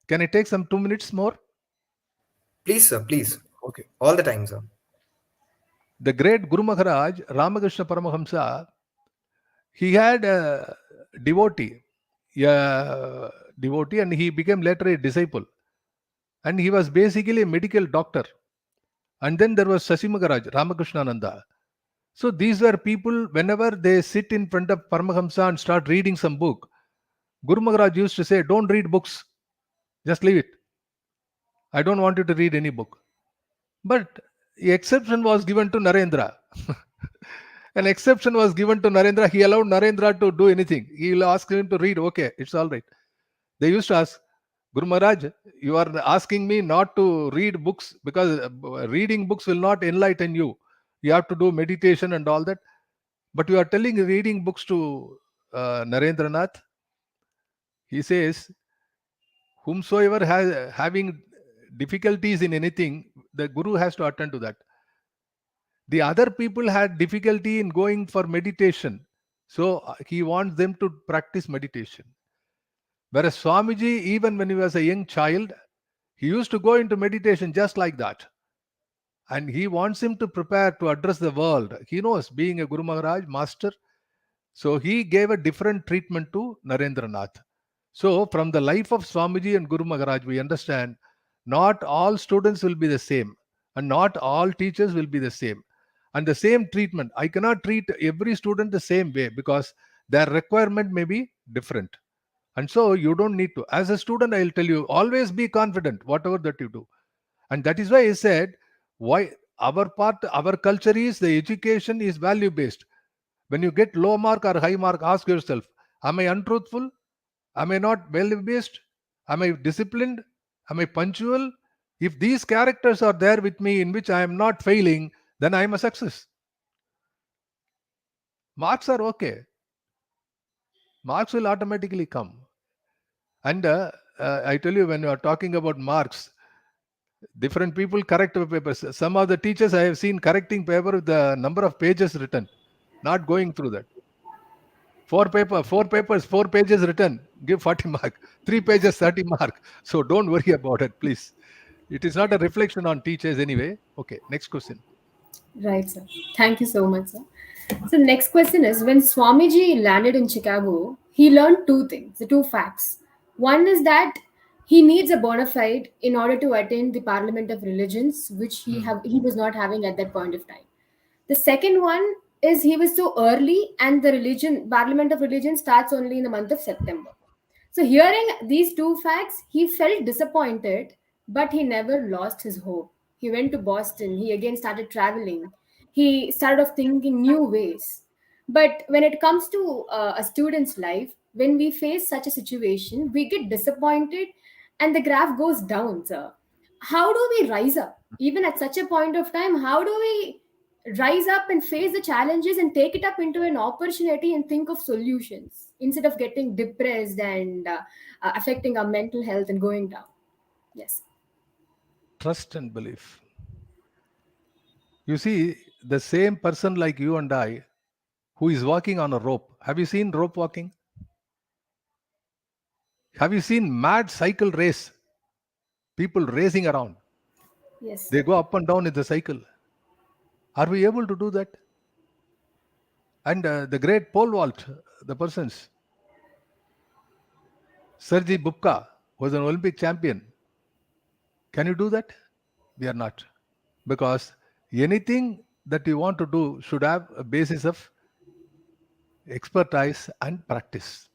Can I take some 2 minutes more? please, sir, please, Okay. all the time, sir. The great Guru Maharaj, Ramakrishna Paramahamsa, he had a devotee, and he became later a disciple. And he was basically a medical doctor. And then there was Shashi Maharaj, Ramakrishnananda. So these were people, whenever they sit in front of Paramahamsa and start reading some book, Guru Maharaj used to say, don't read books, just leave it. I don't want you to read any book. But the exception was given to Narendra. An exception was given to Narendra. He allowed Narendra to do anything. He will ask him to read. Okay, it's all right. They used to ask, Guru Maharaj, you are asking me not to read books because reading books will not enlighten you. You have to do meditation and all that. But you are telling reading books to Narendranath. He says, whomsoever has having difficulties in anything, the Guru has to attend to that. The other people had difficulty in going for meditation. So he wants them to practice meditation. Whereas Swamiji, even when he was a young child, he used to go into meditation just like that. And he wants him to prepare to address the world. He knows, being a Guru Maharaj, master. So he gave a different treatment to Narendranath. So from the life of Swamiji and Guru Maharaj, we understand not all students will be the same. And not all teachers will be the same. And the same treatment, I cannot treat every student the same way because their requirement may be different. And so you don't need to. As a student, I'll tell you, always be confident, whatever that you do. And that is why I said, why our culture is the education is value based. When you get low mark or high mark, ask yourself, am I untruthful? Am I not value based? Am I disciplined? Am I punctual? If these characters are there with me in which I am not failing, then I am a success. Marks are okay. Marks will automatically come. And I tell you, when you are talking about marks, different people correct papers. Some of the teachers I have seen correcting paper with the number of pages written, not going through that. Four papers, 4 pages written, give 40 mark. 3 pages, 30 mark. So don't worry about it, please. It is not a reflection on teachers anyway. Okay, next question. Right, sir. Thank you so much, sir. So next question is, when Swamiji landed in Chicago, he learned two things, the two facts. One is that he needs a bona fide in order to attend the Parliament of Religions, which he was not having at that point of time. The second one is he was so early, and the religion Parliament of Religion starts only in the month of September. So, hearing these two facts, he felt disappointed, but he never lost his hope. He went to Boston, he again started traveling, he started off thinking new ways. But when it comes to a student's life, when we face such a situation, we get disappointed and the graph goes down, sir. How do we rise up? Even at such a point of time, how do we rise up and face the challenges and take it up into an opportunity and think of solutions instead of getting depressed and affecting our mental health and going down? Yes. Trust and belief. You see, the same person like you and I who is walking on a rope. Have you seen rope walking? Have you seen mad cycle race? People racing around. Yes, They sir. go up and down in the cycle. Are we able to do that? And the great pole vault, the persons, Sergei Bubka was an Olympic champion. Can you do that? We are not. Because anything that you want to do should have a basis of expertise and practice.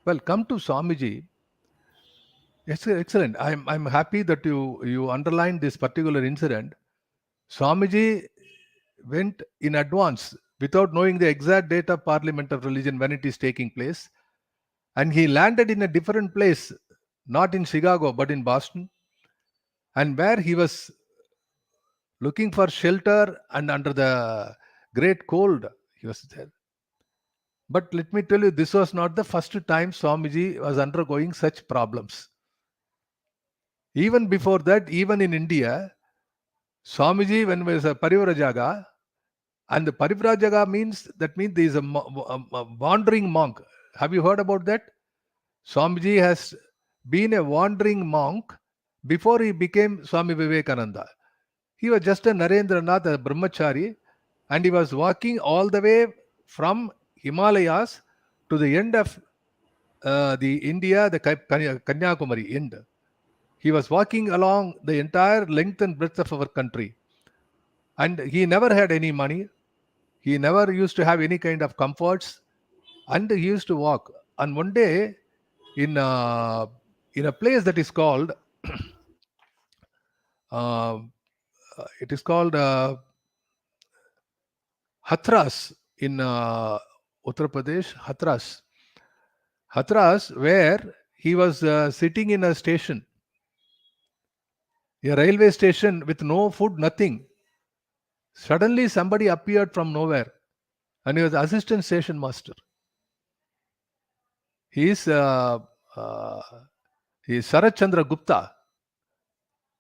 Well, come to Swamiji. It's excellent. I'm happy that you underlined this particular incident. Swamiji went in advance without knowing the exact date of Parliament of Religion when it is taking place, and he landed in a different place, not in Chicago but in Boston, and where he was looking for shelter and under the great cold he was there. But let me tell you, this was not the first time Swamiji was undergoing such problems. Even before that, even in India, Swamiji, when was a Parivrajaga, and the Parivrajaga means there is a wandering monk. Have you heard about that? Swamiji has been a wandering monk before he became Swami Vivekananda. He was just a Narendranath, a brahmachari, and he was walking all the way from Himalayas to the end of the India, the Kanyakumari end. He was walking along the entire length and breadth of our country. And he never had any money. He never used to have any kind of comforts. And he used to walk. And one day, in a place that is called, uh, it is called Hathras in Uttar Pradesh, Hathras, where he was sitting in a station, a railway station with no food, nothing. Suddenly, somebody appeared from nowhere, and he was assistant station master. He is Sarat Chandra Gupta,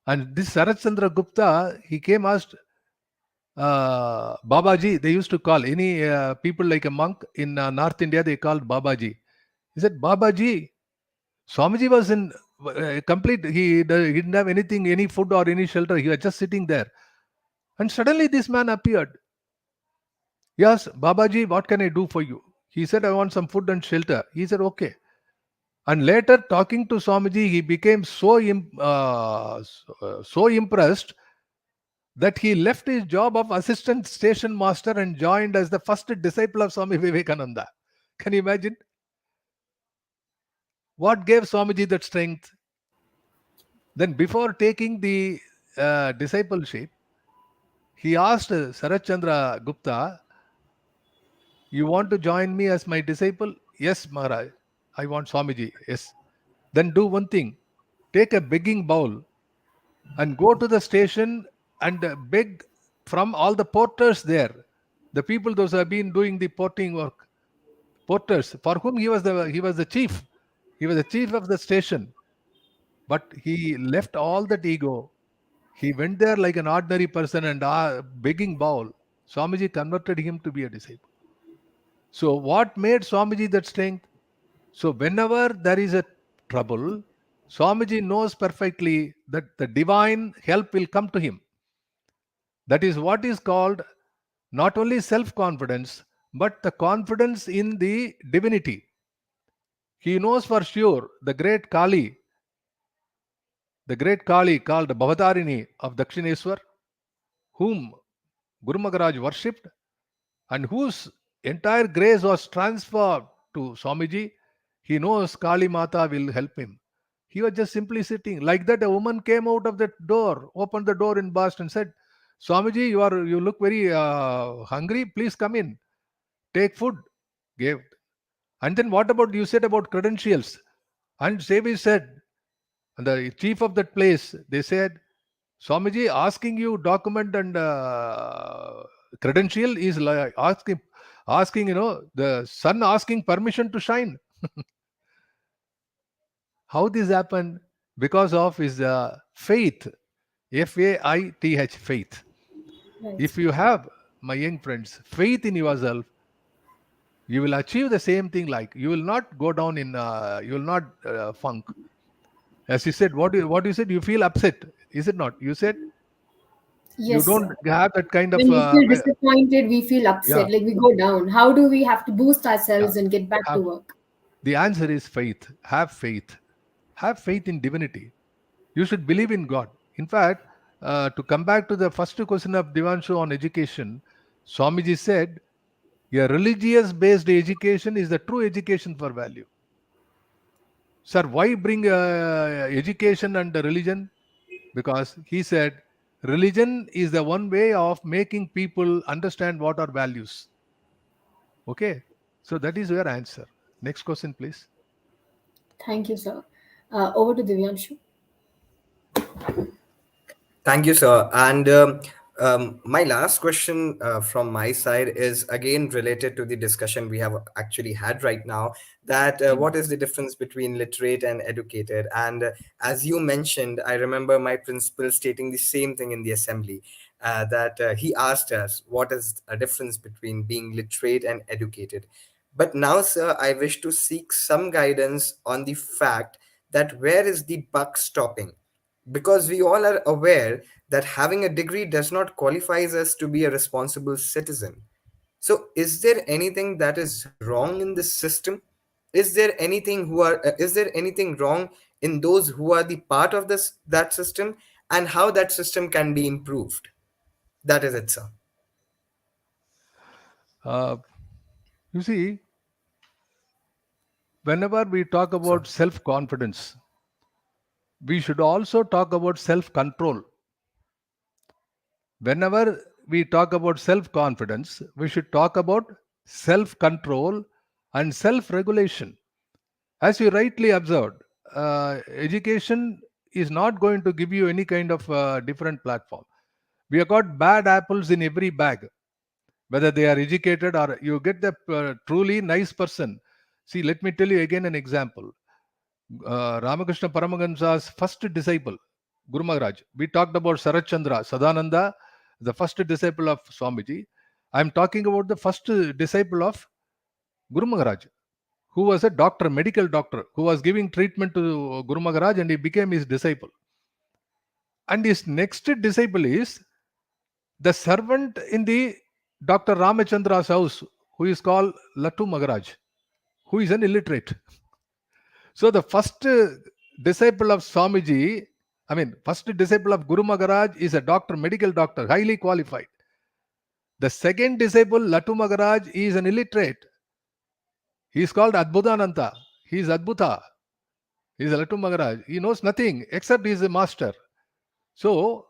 and this Sarat Chandra Gupta, he came asked Babaji. They used to call any people like a monk in North India. They called Babaji. He said, Babaji, Swamiji was in complete. He didn't have anything, any food or any shelter. He was just sitting there, and suddenly this man appeared. Yes, Babaji, what can I do for you? He said, I want some food and shelter. He said, okay. And later, talking to Swamiji, he became so impressed that he left his job of assistant station master and joined as the first disciple of Swami Vivekananda. Can you imagine? What gave Swamiji that strength? Then, before taking the discipleship, he asked Sarat Chandra Gupta, you want to join me as my disciple? Yes, Maharaj. I want Swamiji. Yes. then do one thing. Take a begging bowl and go to the station and beg from all the porters there, the people those who have been doing the porting work, porters for whom he was the chief. He was the chief of the station, but he left all that ego. He went there like an ordinary person and begging bowl. Swamiji converted him to be a disciple. So what made Swamiji that strength? So whenever there is a trouble, Swamiji knows perfectly that the divine help will come to him. That is what is called not only self-confidence, but the confidence in the divinity. He knows for sure the great Kali called Bhavatarini of Dakshineswar, whom Guru Maharaj worshipped and whose entire grace was transferred to Swamiji. He knows Kali Mata will help him. He was just simply sitting. Like that, a woman came out of that door, opened the door in burst and said, Swamiji, you look very hungry. Please come in. Take food. Gave. And then what about, you said about credentials? And Sevi said, and the chief of that place, they said, Swamiji, asking you document and credential is like asking, the sun asking permission to shine. How this happened? Because of his faith, faith, faith. Right. If you have, my young friends, faith in yourself, you will achieve the same thing. Like you will not go down in, you will not funk. As you said, what you said, you feel upset, is it not? You said you Yes, don't sir. have that kind of When we feel disappointed, we feel yeah. upset, like we go down. How do we have to boost Yeah. ourselves and get back to Have, work? the answer is faith. Have faith. Have faith in divinity. You should believe in God. In fact, to come back to the first question of Divanshu on education, Swamiji said, a religious based education is the true education for value. Sir, why bring education and religion? Because he said, religion is the one way of making people understand what are values. Okay. So that is your answer. Next question, please. Thank you, sir. Over to Divyanshu. Thank you, sir. And my last question from my side is again related to the discussion we have actually had right now. That what is the difference between literate and educated? And as you mentioned, I remember my principal stating the same thing in the assembly. That he asked us what is a difference between being literate and educated. But now, sir, I wish to seek some guidance on the fact that where is the buck stopping? Because we all are aware that having a degree does not qualify us to be a responsible citizen. So is there anything that is wrong in this system? Is there anything wrong in those who are the part of this that system, and how that system can be improved? That is it, sir. Uh, you see, whenever we talk Sir. about self confidence, we should also talk about self control. Whenever we talk about self confidence, we should talk about self control and self regulation. As you rightly observed, education is not going to give you any kind of different platform. We have got bad apples in every bag, whether they are educated or you get the truly nice person. See, let me tell you again an example. Ramakrishna Paramahansa's first disciple, Guru Maharaj. We talked about Sarat Chandra, Sadananda, the first disciple of Swamiji. I am talking about the first disciple of Guru Maharaj, who was a doctor, medical doctor, who was giving treatment to Guru Maharaj and he became his disciple. And his next disciple is the servant in the Dr. Ramachandra's house, who is called Latu Maharaj, who is an illiterate. So the first disciple of Swamiji, first disciple of Guru Maharaj is a doctor, medical doctor, highly qualified. The second disciple, Latu Maharaj, is an illiterate. He is called Adbhutananta. He is Adbhuta. He is a Latu Maharaj. He knows nothing except he is a master. So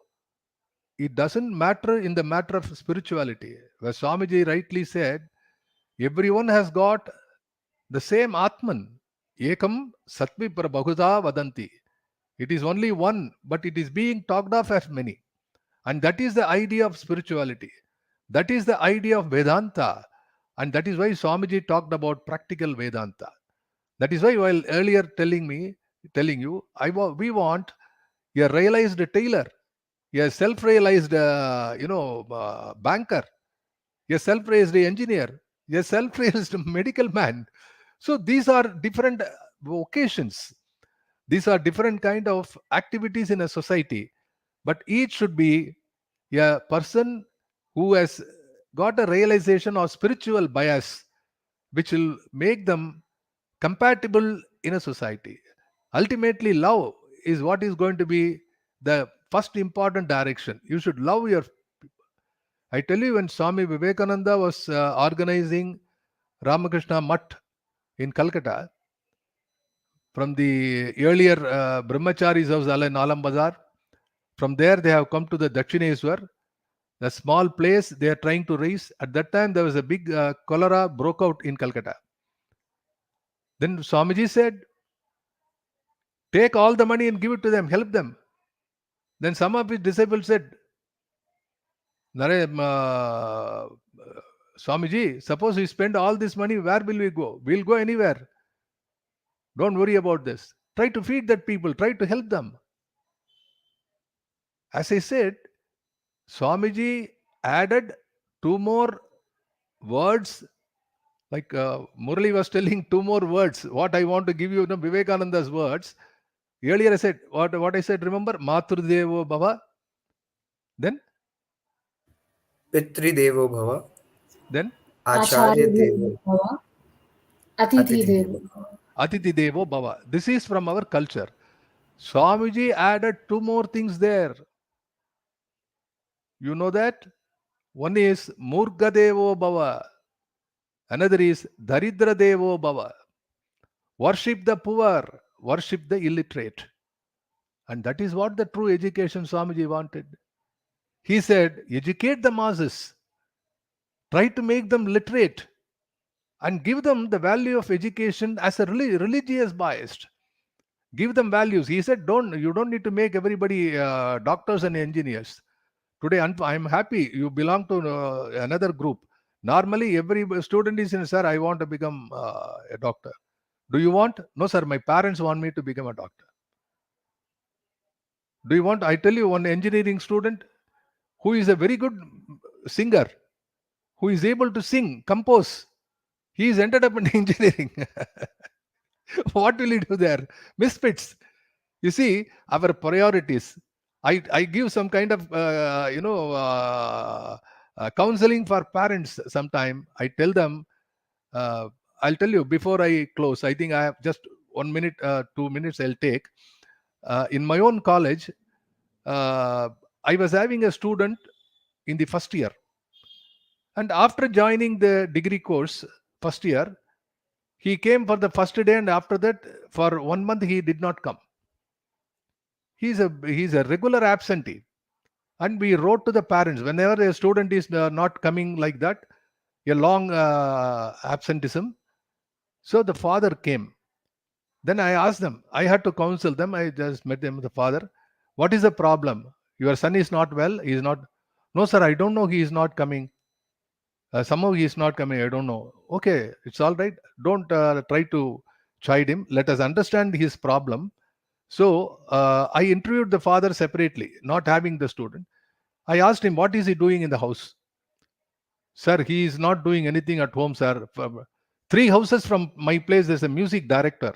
it doesn't matter in the matter of spirituality. Where Swamiji rightly said, everyone has got the same Atman. Ekam Satvipra Bahuda Vadanti. It is only one, but it is being talked of as many. And that is the idea of spirituality. That is the idea of Vedanta. And that is why Swamiji talked about practical Vedanta. That is why while earlier telling you, we want a realized tailor, a self-realized, banker, a self-raised engineer, a self-raised medical man. So these are different vocations. These are different kind of activities in a society, but each should be a person who has got a realization of spiritual bias, which will make them compatible in a society. Ultimately, love is what is going to be the first important direction. You should love your people. I tell you, when Swami Vivekananda was organizing Ramakrishna Mutt in Calcutta, from the earlier Brahmacharis house in Alam Bazar, from there they have come to the Dakshineswar, the small place they are trying to raise. At that time, there was a big cholera broke out in Calcutta. Then Swamiji said, take all the money and give it to them, help them. Then some of his disciples said, Swamiji, suppose we spend all this money, where will we go? We'll go anywhere. Don't worry about this. Try to feed that people, try to help them. As I said, Swamiji added two more words, like Murali was telling two more words. What I want to give you, Vivekananda's words. Earlier I said, what I said, remember? Maturdevo Bhava. Then? Pitri Devo Bhava. Then? Acharya Devo. Bhava, Atithi Atithi Devo. Devo. Atithi Devo Bhava. This is from our culture. Swamiji added two more things there. You know that? One is Murga Devo Bhava. Another is Daridra Devo Bhava. Worship the poor, worship the illiterate. And that is what the true education Swamiji wanted. He said, educate the masses. Try to make them literate. And give them the value of education as a religious biased. Give them values. He said, you don't need to make everybody doctors and engineers. Today, I'm happy you belong to another group. Normally, every student is in, sir, I want to become a doctor. Do you want? No, sir, my parents want me to become a doctor. Do you want? I tell you, one engineering student who is a very good singer, who is able to sing, compose, he is ended up in engineering. What will he do there? Misfits. You see, our priorities. I give some kind of, counseling for parents sometime. I tell them, I'll tell you before I close. I think I have just 1 minute, 2 minutes I'll take. In my own college, I was having a student in the first year. And after joining the degree course, first year, he came for the first day, and after that, for 1 month, he did not come. He's a regular absentee. And we wrote to the parents, whenever a student is not coming like that, a long absenteeism. So the father came. Then I asked them, I had to counsel them. I just met them, the father. What is the problem? Your son is not well? He is not. No, sir, I don't know. He is not coming. Somehow he is not coming. I don't know. Okay, it's all right. Don't try to chide him. Let us understand his problem. So I interviewed the father separately, not having the student. I asked him, what is he doing in the house? Sir, he is not doing anything at home, sir. 3 houses from my place, there's a music director.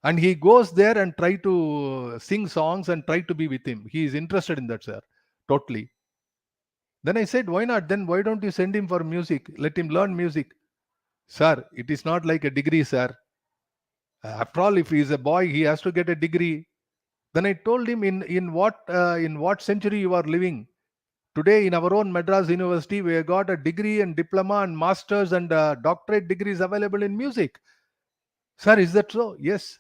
And he goes there and try to sing songs and try to be with him. He is interested in that, sir. Totally. Then I said, why not? Then why don't you send him for music? Let him learn music. Sir, it is not like a degree, sir. After all, if he is a boy, he has to get a degree. Then I told him, in what century you are living? Today, in our own Madras University, we have got a degree and diploma and masters and doctorate degrees available in music. Sir, is that so? Yes.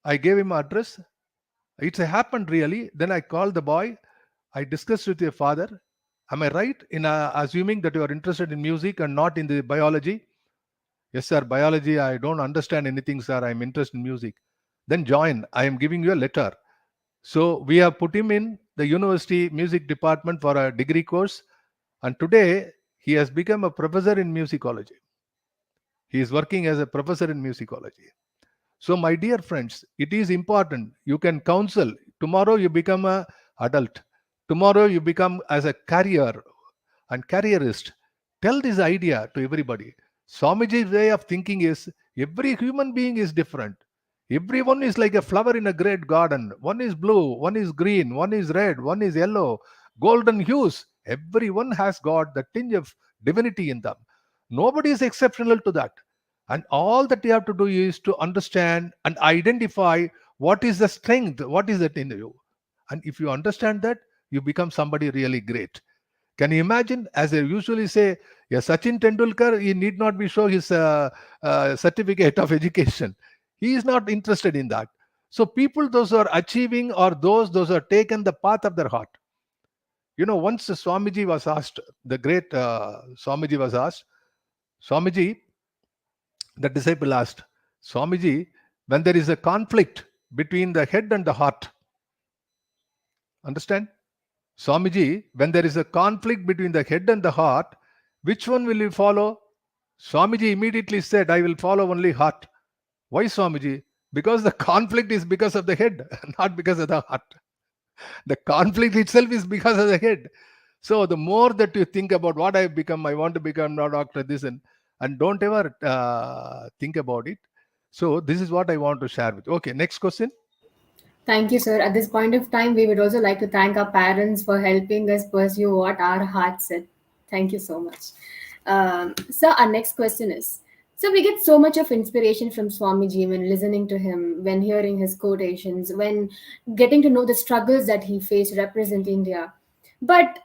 I gave him address. It's happened really. Then I called the boy. I discussed with your father. Am I right in assuming that you are interested in music and not in the biology? Yes, sir, biology, I don't understand anything, sir. I'm interested in music. Then join. I am giving you a letter. So we have put him in the university music department for a degree course. And today he has become a professor in musicology. He is working as a professor in musicology. So, my dear friends, it is important. You can counsel. Tomorrow you become a adult. Tomorrow you become as a career and careerist. Tell this idea to everybody. Swamiji's way of thinking is every human being is different. Everyone is like a flower in a great garden. One is blue, one is green, one is red, one is yellow, golden hues. Everyone has got the tinge of divinity in them. Nobody is exceptional to that. And all that you have to do is to understand and identify what is the strength, what is it in you. And if you understand that, you become somebody really great. Can you imagine, as I usually say, yeah, Sachin Tendulkar, he need not be show his certificate of education. He is not interested in that. So people, those who are achieving or those who are taken the path of their heart. You know, once Swamiji was asked, the great Swamiji was asked, Swamiji, the disciple asked, Swamiji, when there is a conflict between the head and the heart, understand? Swamiji, when there is a conflict between the head and the heart, which one will you follow? Swamiji immediately said, I will follow only heart. Why, Swamiji? Because the conflict is because of the head, not because of the heart. The conflict itself is because of the head. So the more that you think about what I become, I want to become not doctor, this and don't ever think about it. So this is what I want to share with you. Okay, next question. Thank you, sir. At this point of time, we would also like to thank our parents for helping us pursue what our heart said. Thank you so much. So, our next question is, so we get so much of inspiration from Swamiji when listening to him, when hearing his quotations, when getting to know the struggles that he faced represent India. But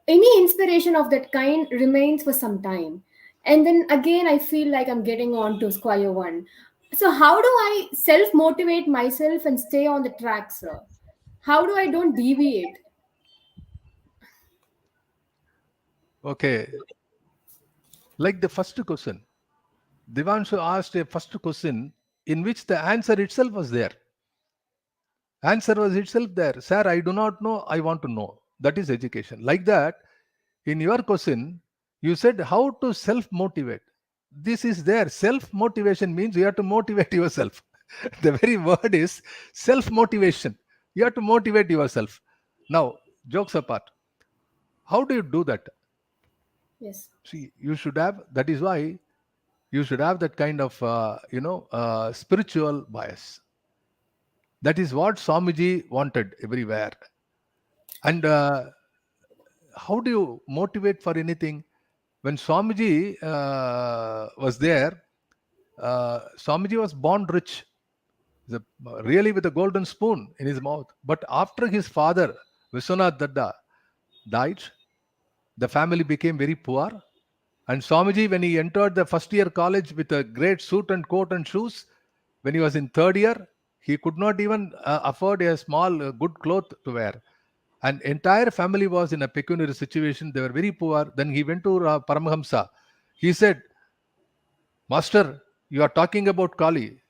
any inspiration of that kind remains for some time. And then again, I feel like I'm getting on to square one. So how do I self motivate myself and stay on the track, sir? How do I don't deviate? Okay, like the first question, Devanshu asked a first question in which the answer itself was there. Answer was itself there. Sir, I do not know, I want to know. That is education. Like that, in your question, you said how to self motivate. This is there. Self motivation means you have to motivate yourself. The very word is self motivation. You have to motivate yourself. Now, jokes apart, how do you do that? Yes. See, you should have, that is why you should have that kind of, spiritual bias. That is what Swamiji wanted everywhere. And how do you motivate for anything? When Swamiji was there, Swamiji was born rich, really with a golden spoon in his mouth. But after his father, Vishwanath Datta, died, the family became very poor. And Swamiji, when he entered the first year college with a great suit and coat and shoes, when he was in third year, he could not even afford a small good cloth to wear. And entire family was in a pecuniary situation. They were very poor. Then he went to Paramahamsa. He said, Master, you are talking about Kali.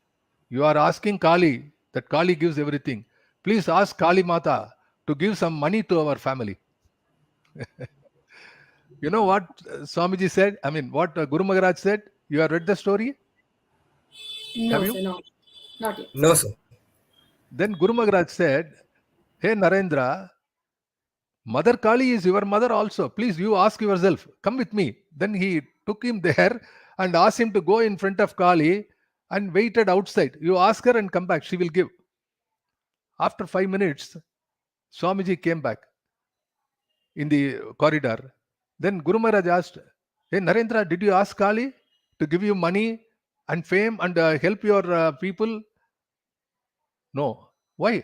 You are asking Kali that Kali gives everything. Please ask Kali Mata to give some money to our family. You know what Swamiji said? I mean, what Guru Maharaj said? You have read the story? Have No, you? sir, no. Not yet. No, sir. Then Guru Maharaj said, Hey Narendra, Mother Kali is your mother also. Please, you ask yourself. Come with me. Then he took him there and asked him to go in front of Kali and waited outside. You ask her and come back. She will give. After 5 minutes, Swamiji came back in the corridor. Then Guru Maharaj asked, Hey Narendra, did you ask Kali to give you money and fame and help your people? No. Why?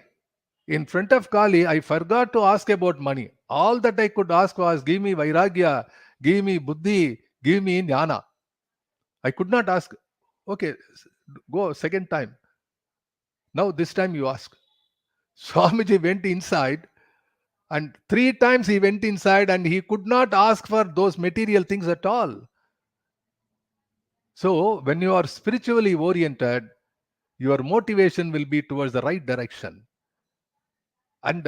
In front of Kali, I forgot to ask about money. All that I could ask was, give me Vairagya, give me Buddhi, give me Jnana. I could not ask, okay, go second time. Now this time you ask. Swamiji went inside and 3 times he went inside and he could not ask for those material things at all. So when you are spiritually oriented, your motivation will be towards the right direction. And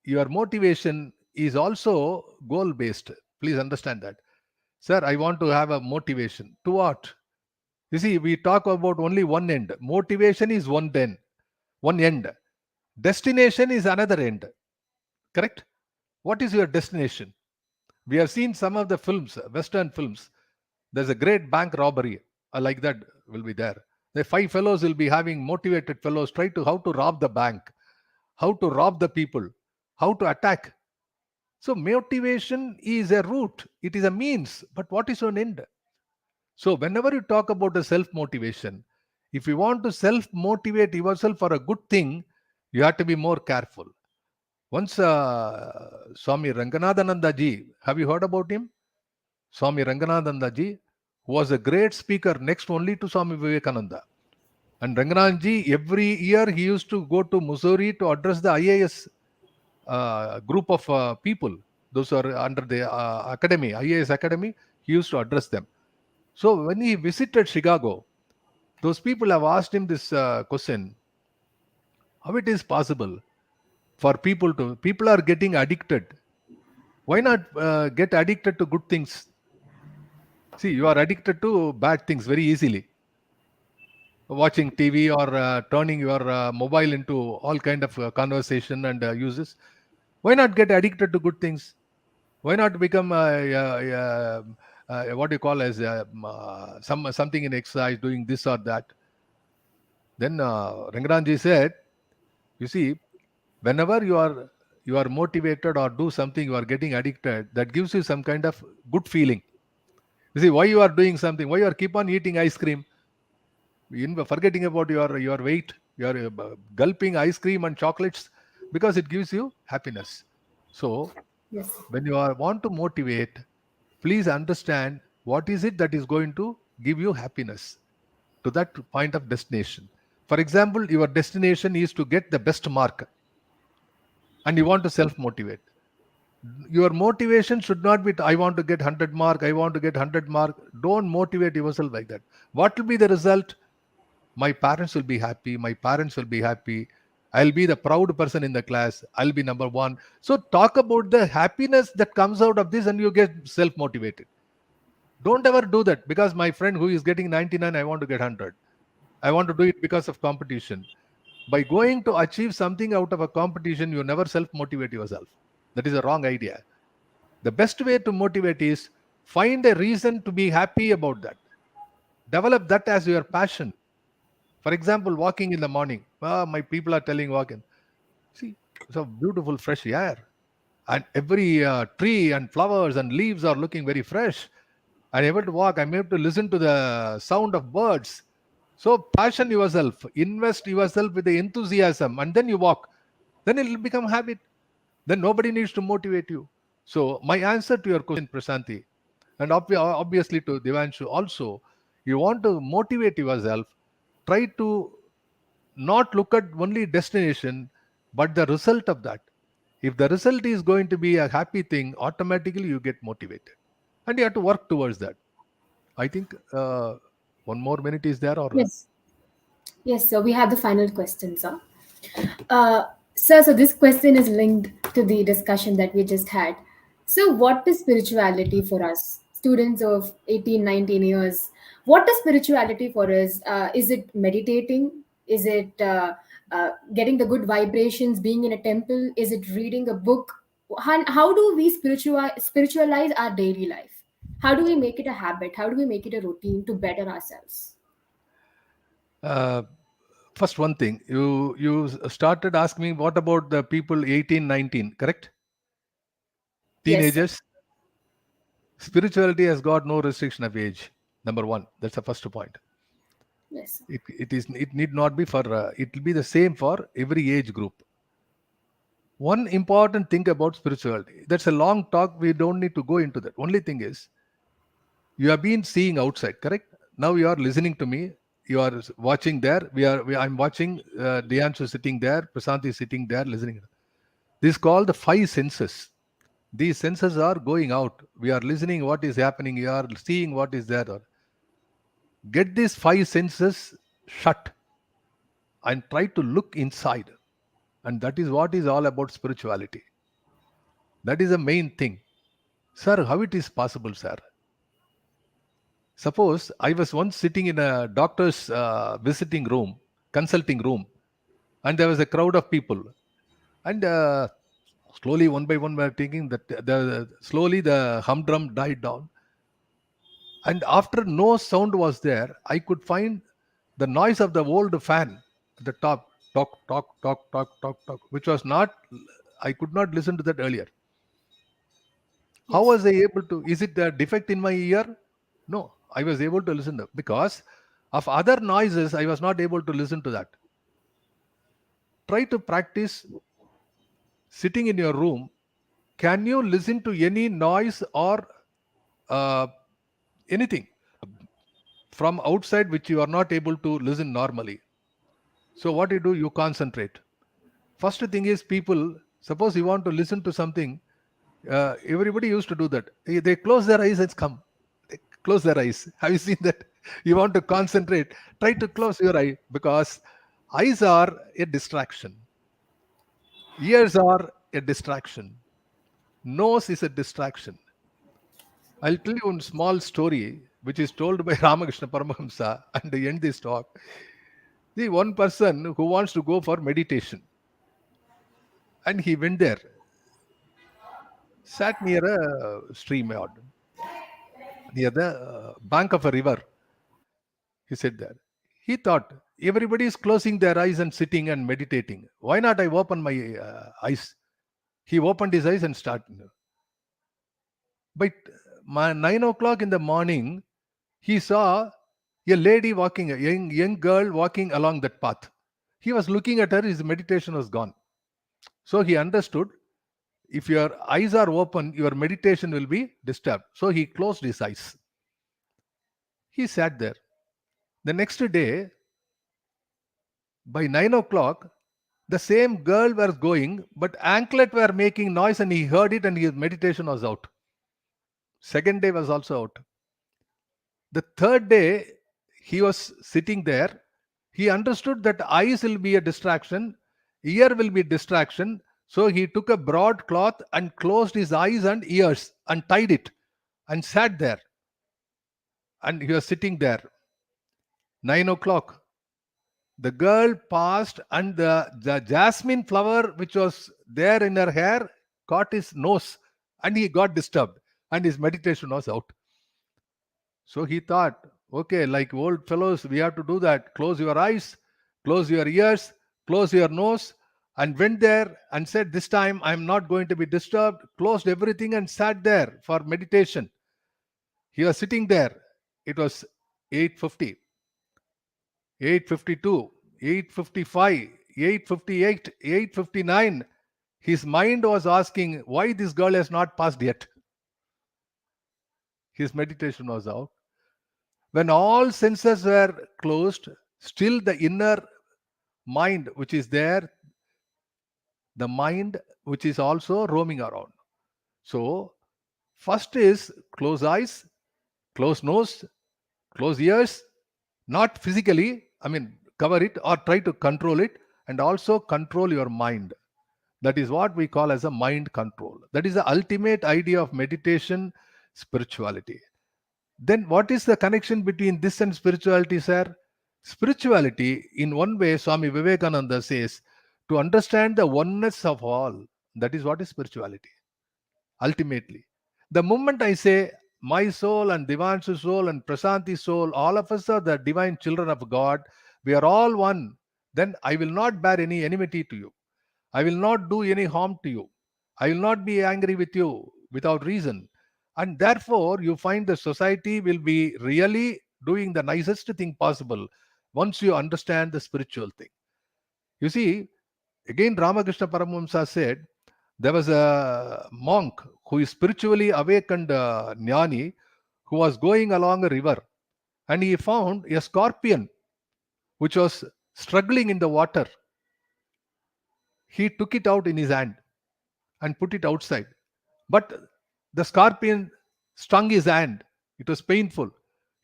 your motivation is also goal based. Please understand that. Sir, I want to have a motivation. To what? You see, we talk about only one end. Motivation is one end. One end. Destination is another end. Correct? What is your destination? We have seen some of the films, Western films. There's a great bank robbery like that will be there. The five fellows will be having motivated fellows try to how to rob the bank, how to rob the people, how to attack. So motivation is a route, it is a means, but what is an end? So whenever you talk about the self motivation, if you want to self motivate yourself for a good thing, you have to be more careful. Once Swami Ranganathananda ji, have you heard about him? Swami Ranganathananda ji was a great speaker next only to Swami Vivekananda. And Ranganathan ji, every year he used to go to Missouri to address the IAS group of people. Those are under the academy, IAS academy, he used to address them. So when he visited Chicago, those people have asked him this question: how it is possible for people are getting addicted? Why not get addicted to good things? See, you are addicted to bad things very easily. Watching TV or turning your mobile into all kind of conversation and uses. Why not get addicted to good things? Why not become what you call as something in exercise, doing this or that? Then Ranganathanji said, you see, whenever you are motivated or do something, you are getting addicted, that gives you some kind of good feeling. You see, why you are doing something, why you are keep on eating ice cream, forgetting about your weight, you are gulping ice cream and chocolates because it gives you happiness. So Yes. when you want to motivate, please understand what is it that is going to give you happiness to that point of destination. For example, your destination is to get the best mark and you want to self motivate. Your motivation should not be I want to get 100 mark, I want to get 100 mark. Don't motivate yourself like that. What will be the result? My parents will be happy, my parents will be happy, I'll be the proud person in the class, I'll be number one. So talk about the happiness that comes out of this and you get self motivated. Don't ever do that because my friend who is getting 99, I want to get 100. I want to do it because of competition. By going to achieve something out of a competition, you never self motivate yourself. That is a wrong idea. The best way to motivate is find a reason to be happy about that. Develop that as your passion. For example, walking in the morning. My people are telling walking. See, so beautiful fresh air. And every tree and flowers and leaves are looking very fresh. I'm able to walk. I'm able to listen to the sound of birds. So passion yourself. Invest yourself with the enthusiasm. And then you walk. Then it will become habit. Then nobody needs to motivate you. So my answer to your question, Prasanti, and obviously to Devanshu also, you want to motivate yourself, try to not look at only destination, but the result of that. If the result is going to be a happy thing, automatically you get motivated. And you have to work towards that. I think one more minute is there or Yes. Yes, so we have the final question, sir. Sir, so this question is linked to the discussion that we just had. So, what is spirituality for us, students of 18, 19 years? What is spirituality for us? Is it meditating? Is it getting the good vibrations, being in a temple? Is it reading a book? How do we spiritualize our daily life? How do we make it a habit? How do we make it a routine to better ourselves? uh, first one thing you started asking me what about the people 18, 19, correct? Yes, sir. Teenagers. Spirituality has got no restriction of age. Number one, that's the first point. Yes, sir. It need not be for it will be the same for every age group. One important thing about spirituality, that's a long talk, we don't need to go into that. Only thing is, you have been seeing outside, correct? Now you are listening to me, you are watching there, I'm watching Deanshu sitting there, Prasanthi sitting there listening. This is called the five senses. These senses are going out. We are listening what is happening, you are seeing what is there. Get these five senses shut and try to look inside. And that is what is all about spirituality. That is the main thing. Sir, how it is possible, sir? Suppose I was once sitting in a doctor's visiting room, consulting room, and there was a crowd of people. And slowly, one by one, we are taking that. Slowly, the humdrum died down. And after no sound was there, I could find the noise of the old fan at the top, talk, talk, talk, talk, talk, talk, which was not, I could not listen to that earlier. How Yes. was I able to? Is it a defect in my ear? No, I was able to listen to, because of other noises, I was not able to listen to that. Try to practice sitting in your room. Can you listen to any noise or uh, anything from outside which you are not able to listen normally? So what you do, you concentrate. First thing is, people, suppose you want to listen to something, everybody used to do that. They close their eyes and come. They close their eyes. Have you seen that? You want to concentrate, try to close your eye, because eyes are a distraction. Ears are a distraction. Nose is a distraction. I'll tell you one small story which is told by Ramakrishna Paramahamsa and end this talk. See, one person who wants to go for meditation, and he went there, sat near a stream yard, near the bank of a river. He said there. He thought, everybody is closing their eyes and sitting and meditating. Why not I open my eyes? He opened his eyes and started. By 9 o'clock in the morning, he saw a lady walking, a young girl walking along that path. He was looking at her, his meditation was gone. So he understood, if your eyes are open, your meditation will be disturbed. So he closed his eyes. He sat there. The next day, by 9 o'clock, the same girl was going, but anklet were making noise and he heard it and his meditation was out. Second day was also out. The third day, he was sitting there. He understood that eyes will be a distraction, ear will be distraction. So he took a broad cloth and closed his eyes and ears and tied it and sat there. And he was sitting there. 9 o'clock. The girl passed and the jasmine flower which was there in her hair caught his nose and he got disturbed and his meditation was out. So he thought, okay, like old fellows, we have to do that. Close your eyes, close your ears, close your nose, and went there and said, this time I'm not going to be disturbed, closed everything and sat there for meditation. He was sitting there. It was 8:50, 8:52, 8:55, 8:58, 8:59. His mind was asking, why this girl has not passed yet? His meditation was out. When all senses were closed, still the inner mind which is there, the mind which is also roaming around. So, first is close eyes, close nose, close ears, not physically, cover it or try to control it, and also control your mind. That is what we call as a mind control. That is the ultimate idea of meditation, spirituality. Then what is the connection between this and spirituality, sir? Spirituality, in one way, Swami Vivekananda says, to understand the oneness of all. That is what is spirituality. Ultimately, the moment I say my soul and Divanshu's soul and Prasanti's soul, all of us are the divine children of God, we are all one, then I will not bear any enmity to you. I will not do any harm to you. I will not be angry with you without reason. And therefore, you find the society will be really doing the nicest thing possible once you understand the spiritual thing. You see, again, Ramakrishna Paramahamsa said, there was a monk who is spiritually awakened Jnani who was going along a river and he found a scorpion which was struggling in the water. He took it out in his hand and put it outside. But the scorpion stung his hand. It was painful.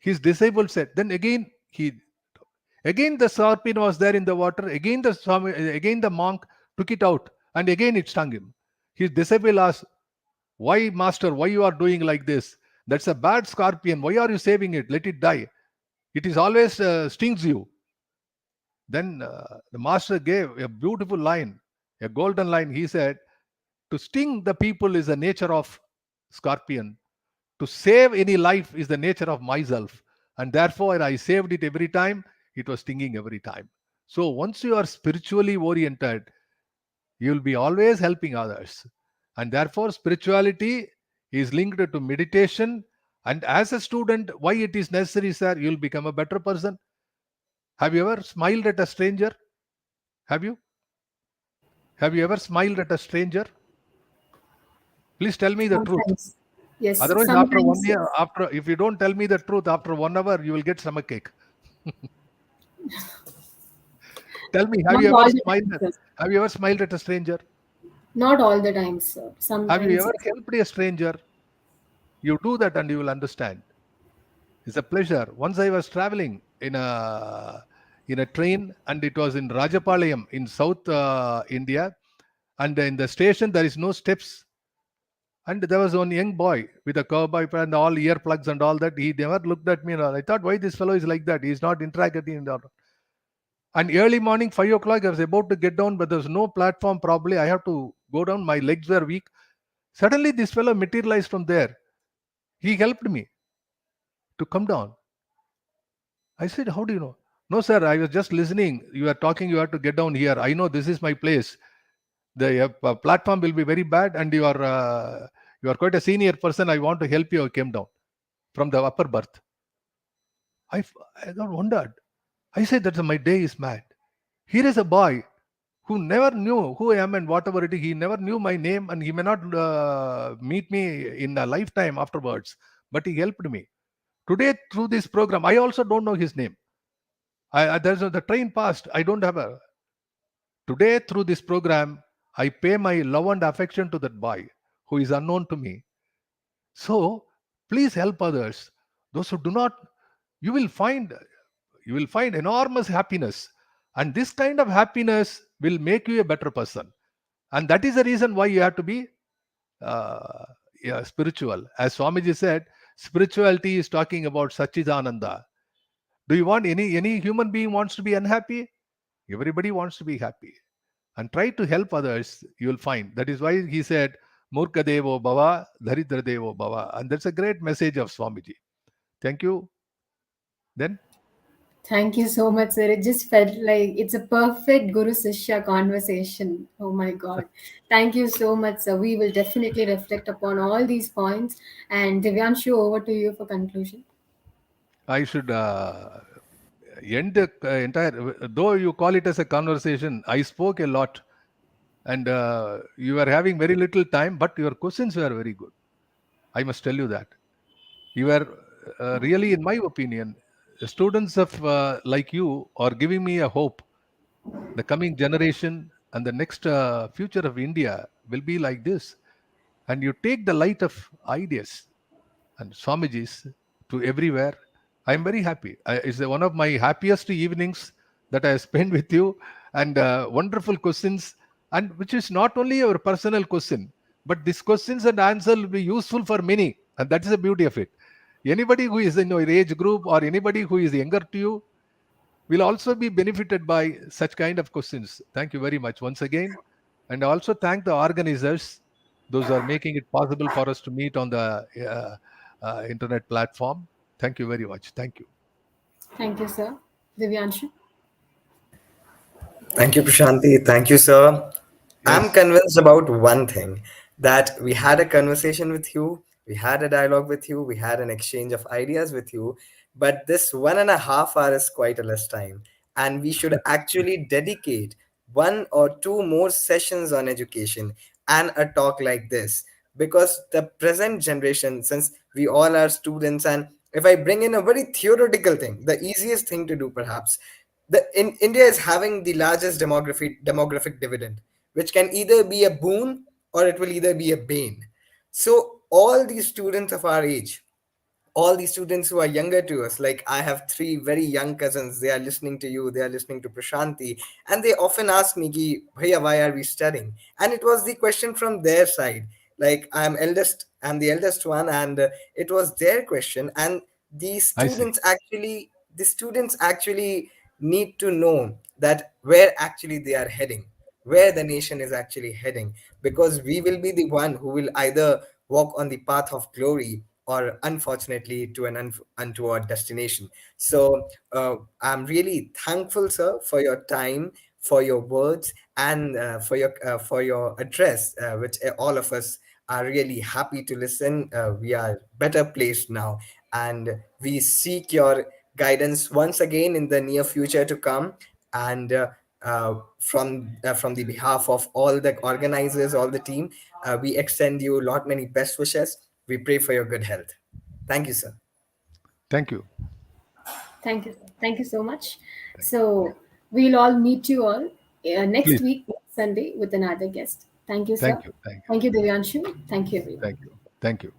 His disciple said, then again the scorpion was there in the water. Again the monk took it out, and again it stung him. His disciple asked, "Why, master? Why you are doing like this? That's a bad scorpion. Why are you saving it? Let it die. It is always stings you." Then the master gave a beautiful line, a golden line. He said, "To sting the people is the nature of scorpion. To save any life is the nature of myself. And therefore, I saved it every time. It was stinging every time." So once you are spiritually oriented, you will be always helping others. And therefore, spirituality is linked to meditation. And as a student, why it is necessary, sir? You will become a better person. Have you ever smiled at a stranger? Have you? Have you ever smiled at a stranger? Please tell me the truth. Sometimes. Yes, Otherwise, after 1 sometimes. year, if you don't tell me the truth, after 1 hour, you will get stomachache. Tell me, Not all the time, sir. have you ever smiled at a stranger? Not all the time, sir. Have you Sometimes, ever yes. helped a stranger? You do that and you will understand. It's a pleasure. Once I was traveling in a train, and it was in Rajapalayam in South India, and in the station there is no steps. And there was one young boy with a cowboy and all earplugs and all that. He never looked at me. And all. I thought, why this fellow is like that? He's not interacting. And early morning, 5 o'clock, I was about to get down, but there was no platform. Probably I have to go down. My legs were weak. Suddenly, this fellow materialized from there. He helped me to come down. I said, how do you know? No, sir, I was just listening. You are talking, you have to get down here. I know this is my place. The platform will be very bad, and you are quite a senior person. I want to help you. I came down from the upper berth. I got wondered. I said that my day is mad. Here is a boy who never knew who I am and whatever it is. He never knew my name, and he may not meet me in a lifetime afterwards. But he helped me. Today, through this program, I also don't know his name. There's the train passed. I don't have a. Today, through this program, I pay my love and affection to that boy who is unknown to me. So, please help others. Those who do not, you will find enormous happiness, and this kind of happiness will make you a better person. And that is the reason why you have to be spiritual. As Swamiji said, spirituality is talking about Satchidananda. Do you want any human being wants to be unhappy? Everybody wants to be happy. And try to help others, you will find. That is why he said, Murka Devo Bhava, Daridra Devo Bhava. And that's a great message of Swamiji. Thank you. Then? Thank you so much, sir. It just felt like it's a perfect Guru Sishya conversation. Oh my God. Thank you so much, sir. We will definitely reflect upon all these points. And Divyanshu, over to you for conclusion. I should end the entire, though you call it as a conversation, I spoke a lot, and you were having very little time, but your questions were very good. I must tell you that. You were really, in my opinion, students of like you are giving me a hope. The coming generation and the next future of India will be like this. And you take the light of ideas and Swamiji's to everywhere. I'm very happy. It's one of my happiest evenings that I spent with you, and wonderful questions, and which is not only your personal question, but these questions and answer will be useful for many, and that is the beauty of it. Anybody who is in your age group or anybody who is younger to you will also be benefited by such kind of questions. Thank you very much once again, and also thank the organizers. Those are making it possible for us to meet on the internet platform. Thank you very much. Thank you. Thank you, sir. Divyanshu. Thank you, Prashanti. Thank you, sir. I'm Yes. convinced about one thing, that we had a conversation with you, we had a dialogue with you, we had an exchange of ideas with you, but this 1.5 hours is quite a less time. And we should actually dedicate one or two more sessions on education and a talk like this. Because the present generation, since we all are students, and if I bring in a very theoretical thing, the easiest thing to do perhaps, India is having the largest demographic dividend, which can either be a boon or it will either be a bane. So all these students of our age, all the students who are younger to us. Like, I have three very young cousins. They are listening to you, they are listening to Prashanti, and they often ask me, Ki, Bhaiya, why are we studying? And it was the question from their side. Like, I'm the eldest one, and it was their question. And I see. the students actually need to know that where actually they are heading, where the nation is actually heading, because we will be the one who will either walk on the path of glory, or unfortunately to an untoward destination. So I'm really thankful, sir, for your time, for your words, and for your address, which all of us are really happy to listen. We are better placed now, and we seek your guidance once again in the near future to come. And from the behalf of all the organizers, all the team, we extend you lot many best wishes. We pray for your good health. Thank you, sir. Thank you. Thank you. Thank you so much. Thank you. So we'll all meet you all next Please. week, next Sunday, with another guest. Thank you, sir. Thank you. Thank you. Thank you, Divyanshu. Thank you, Thank everyone. you. Thank you.